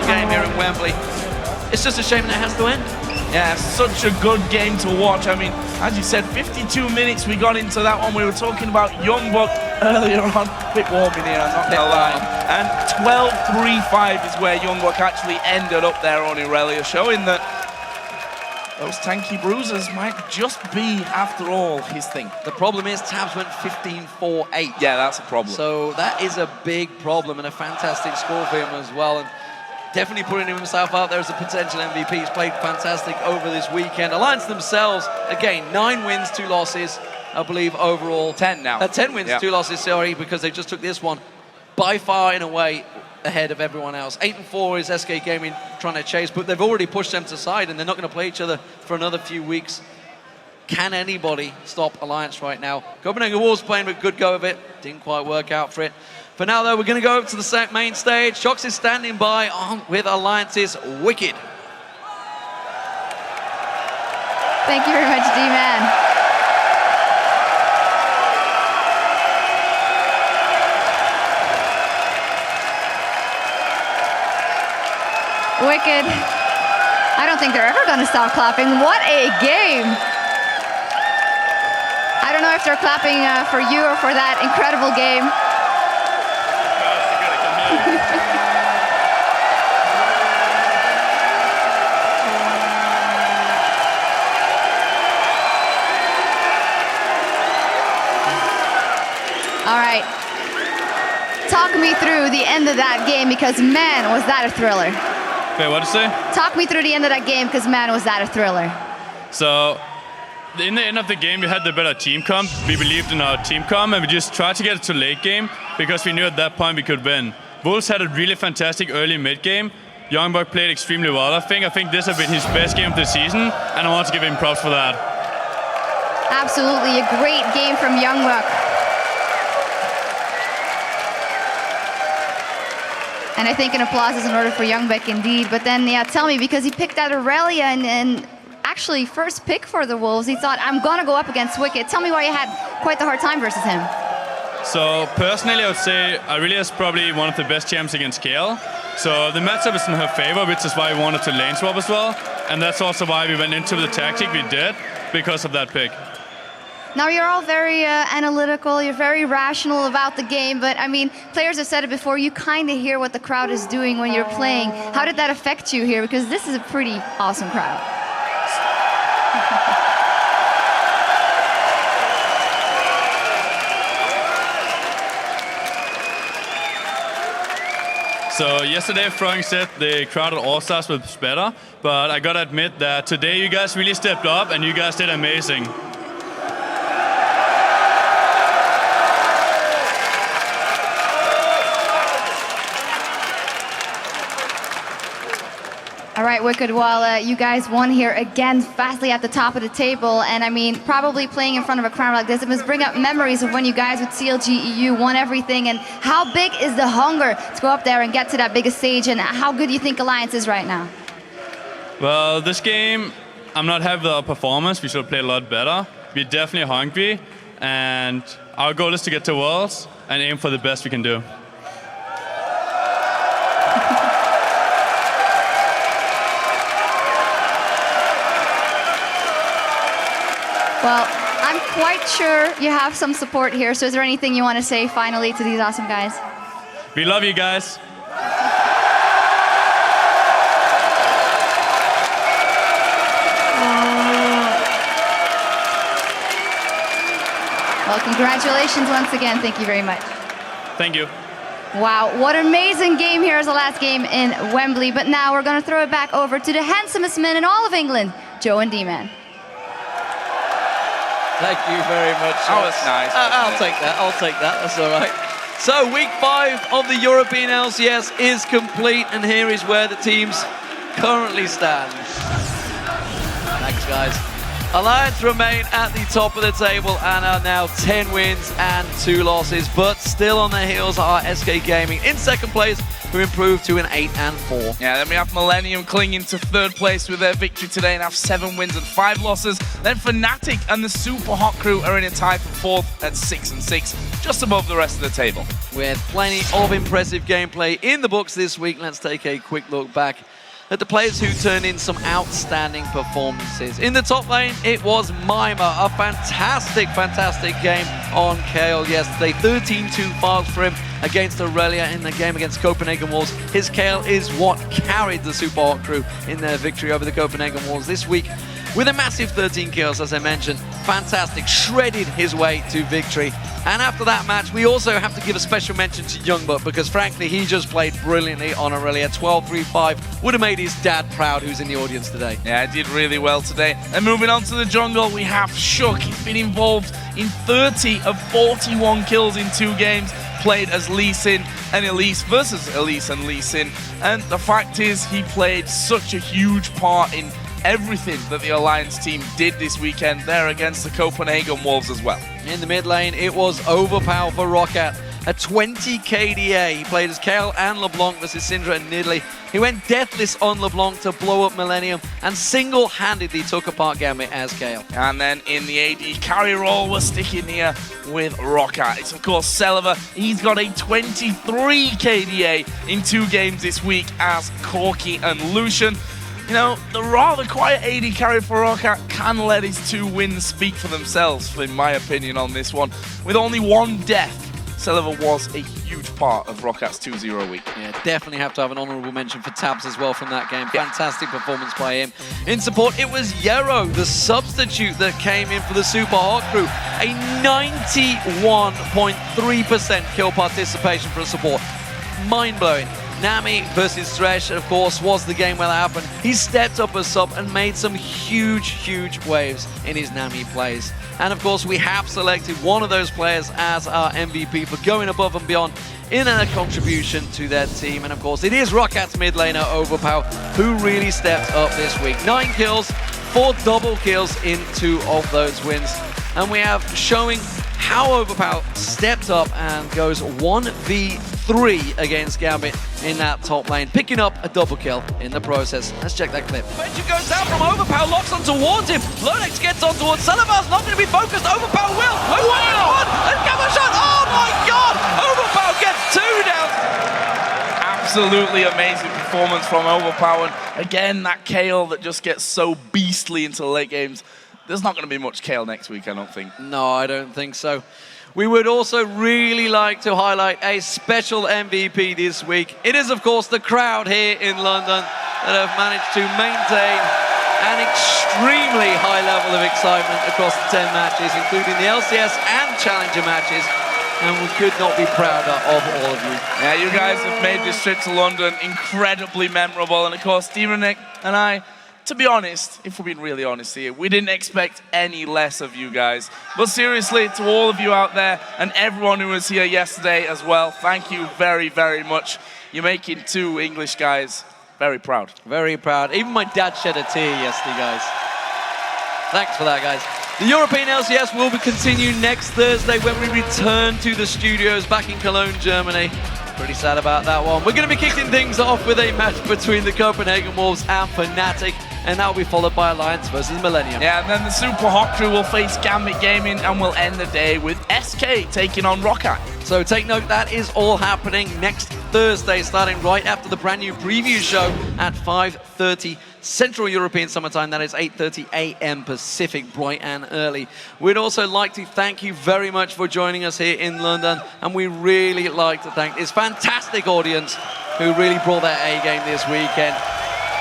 game here at Wembley. It's just a shame that it has to end. Yeah, such a good game to watch. I mean, as you said, 52 minutes we got into that one. We were talking about Youngbuck earlier on. A bit warm in here, I'm not gonna lie. And 12-3-5 is where Youngbuck actually ended up there on Irelia, showing that those tanky bruisers might just be, after all, his thing. The problem is Tabs went 15-4-8. Yeah, that's a problem. So that is a big problem and a fantastic score for him as well. And definitely putting himself out there as a potential MVP. He's played fantastic over this weekend. Alliance themselves, again, 9 wins, 2 losses, I believe overall. 10 now. 10 wins, 2 losses, sorry, because they just took this one by far in a way ahead of everyone else. 8-4 is SK Gaming trying to chase, but they've already pushed them to side and they're not going to play each other for another few weeks. Can anybody stop Alliance right now? Copenhagen Wolves playing a good go of it. Didn't quite work out for it. For now, though, we're going to go over to the main stage. Shox is standing by on with Alliance's Wicked. Thank you very much, D-Man. Wicked. I don't think they're ever going to stop clapping. What a game. I don't know if they're clapping for you or for that incredible game. All right. Talk me through the end of that game, because man, was that a thriller. Wait, what did you say? Talk me through the end of that game, because man, was that a thriller. So, in the end of the game, we had the better team comp. We believed in our team comp, and we just tried to get it to late game because we knew at that point we could win. Wolves had a really fantastic early mid game. Youngbuck played extremely well. I think this has been his best game of the season, and I want to give him props for that. Absolutely, a great game from Youngbuck. And I think an applause is in order for Youngbuck indeed. But then, yeah, tell me, because he picked out Aurelia and actually first pick for the Wolves, he thought, I'm going to go up against Wicked. Tell me why you had quite the hard time versus him. So personally, I would say Aurelia is probably one of the best champs against Kayle. So the matchup is in her favor, which is why we wanted to lane swap as well. And that's also why we went into the tactic we did, because of that pick. Now, you're all very analytical, you're very rational about the game, but I mean, players have said it before, you kind of hear what the crowd is doing when you're playing. How did that affect you here? Because this is a pretty awesome crowd. So yesterday, Frog said the crowd at All Stars was better, but I gotta admit that today you guys really stepped up and you guys did amazing. All right, Wicked, well, you guys won here again fastly at the top of the table, and I mean, probably playing in front of a crowd like this, it must bring up memories of when you guys with CLG EU won everything, and how big is the hunger to go up there and get to that biggest stage, and how good do you think Alliance is right now? Well, this game, I'm not happy with our performance. We should play a lot better. We're definitely hungry, and our goal is to get to Worlds and aim for the best we can do. Well, I'm quite sure you have some support here, so is there anything you want to say finally to these awesome guys? We love you guys. Well, congratulations once again. Thank you very much. Thank you. Wow, what an amazing game here as the last game in Wembley. But now we're going to throw it back over to the handsomest men in all of England, Joe and D-Man. Thank you very much. Oh, that's nice. I'll take that. I'll take that. That's all right. So week 5 of the European LCS is complete, and here is where the teams currently stand. Thanks, guys. Alliance remain at the top of the table and are now 10 wins and 2 losses, but still on their heels are SK Gaming in second place, who improved to an 8 and 4. Yeah, then we have Millennium clinging to third place with their victory today and have 7 wins and 5 losses. Then Fnatic and the Super Hot Crew are in a tie for fourth at 6 and 6, just above the rest of the table. With plenty of impressive gameplay in the books this week, let's take a quick look back at the players who turned in some outstanding performances. In the top lane, it was Mima, a fantastic game on Kayle yesterday. 13-2 files for him against Aurelia in the game against Copenhagen Wolves. His Kayle is what carried the Super Hot Crew in their victory over the Copenhagen Wolves this week. With a massive 13 kills, as I mentioned, fantastic, shredded his way to victory. And after that match, we also have to give a special mention to Youngbuck, because frankly, he just played brilliantly on Aurelia. 12-3-5, would have made his dad proud, who's in the audience today. Yeah, I did really well today. And moving on to the jungle, we have Shook. He's been involved in 30 of 41 kills in 2 games, played as Lee Sin and Elise versus Elise and Lee Sin. And the fact is, he played such a huge part in everything that the Alliance team did this weekend there against the Copenhagen Wolves as well. In the mid lane, it was overpower for Roccat. a 20 KDA. He played as Kale and LeBlanc versus Syndra and Nidalee. He went deathless on LeBlanc to blow up Millennium and single-handedly took apart Gambit as Kale. And then in the AD carry role, we're sticking here with Roccat. It's of course Celiver. He's got a 23 KDA in 2 games this week as Corki and Lucian. You know, the rather quiet AD carry for Roccat can let his 2 wins speak for themselves, in my opinion, on this one. With only 1 death, Celiver was a huge part of Rockat's 2-0 week. Yeah, definitely have to have an honourable mention for Tabs as well from that game. Fantastic performance by him. In support, it was Yero, the substitute that came in for the Super Hot crew. A 91.3% kill participation for a support. Mind-blowing. Nami versus Thresh, of course, was the game where that happened. He stepped up as sub and made some huge, huge waves in his Nami plays. And of course, we have selected one of those players as our MVP for going above and beyond in a contribution to their team. And of course, it is Rockat's mid laner, Overpower, who really stepped up this week. 9 kills, 4 double kills in 2 of those wins. And we have showing how Overpower stepped up and goes 1v3 against Gambit in that top lane, picking up a double kill in the process. Let's check that clip. Benji goes down from Overpower, locks on towards him. Lonex gets on towards Celiver's not going to be focused. Overpower will. Wow! And camera shot. Oh my god! Overpower gets 2 down. Absolutely amazing performance from Overpower. Again, that Kale that just gets so beastly into the late games. There's not going to be much Kale next week, I don't think. No, I don't think so. We would also really like to highlight a special MVP this week. It is, of course, the crowd here in London that have managed to maintain an extremely high level of excitement across the 10 matches, including the LCS and Challenger matches. And we could not be prouder of all of you. Yeah, you guys have made this trip to London incredibly memorable. And of course, Steven and I, to be honest, if we're being really honest here, we didn't expect any less of you guys. But seriously, to all of you out there and everyone who was here yesterday as well, thank you very, very much. You're making 2 English guys very proud. Very proud. Even my dad shed a tear yesterday, guys. Thanks for that, guys. The European LCS will be continuing next Thursday when we return to the studios back in Cologne, Germany. Pretty sad about that one. We're going to be kicking things off with a match between the Copenhagen Wolves and Fnatic, and that will be followed by Alliance versus Millennium. Yeah, and then the Super Hot crew will face Gambit Gaming, and we'll end the day with SK taking on Roccat. So take note, that is all happening next Thursday, starting right after the brand new preview show at 5:30 Central European Summer Time. That is 8:30 AM Pacific, bright and early. We'd also like to thank you very much for joining us here in London, and we really like to thank this fantastic audience who really brought their A game this weekend.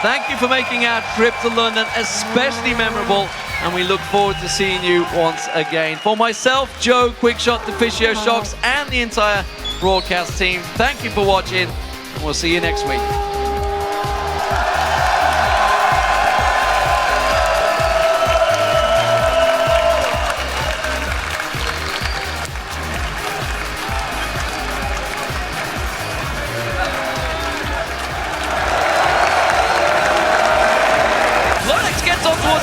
Thank you for making our trip to London especially memorable, and we look forward to seeing you once again. For myself, Joe, Quickshot, Deficio, Shocks, and the entire broadcast team, thank you for watching, and we'll see you next week.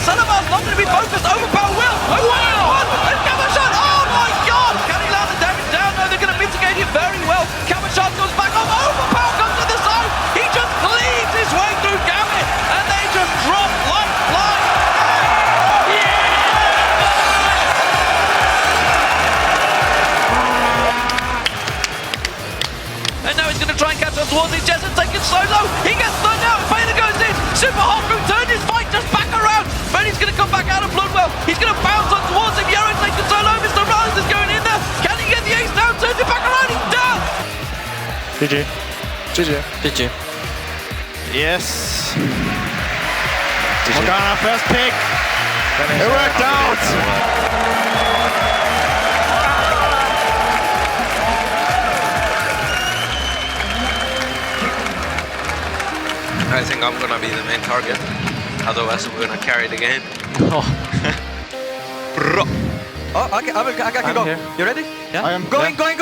Celiver's not going to be focused. Overpower will. Wow! And camera shot. Oh my god! Can he land the damage down? No, they're going to mitigate it very well. Camera shot goes back up. Overpower comes to the side. He just cleaves his way through Gambit, and they just drop like flies. Yeah! And now he's going to try and catch up towards it. Jessen taking solo. He gets thrown out. Vader goes in. Super Hot crew turned his fight just back around. But he's going to come back out of Bloodwell. He's going to bounce on towards him. Yero takes control over. Mr. Rollins is going in there. Can he get the ace down? Turns it back around. He's down. GG. GG. GG. Yes. Morgana first pick. It worked out. I think I'm gonna be the main target. Otherwise, we're gonna carry the game. Oh, Okay, I can go. here. You ready? Yeah. I am Going, go. I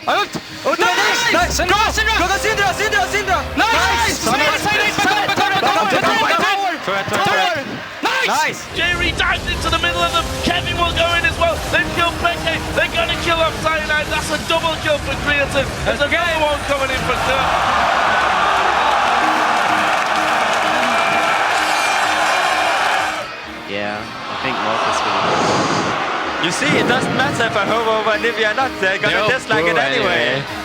ult! Oh, nice! Go, Syndra! Nice! Nice! Nice! Jerry dives into the middle of them. Kevin will go in as well. They've killed Peke. They're going to kill off Cyanide. That's a double kill for Creatine. There's another one coming in for Dirk. Yeah, I think Marcus will. You see, it doesn't matter if I hover over and if you're not, they're gonna dislike it anyway.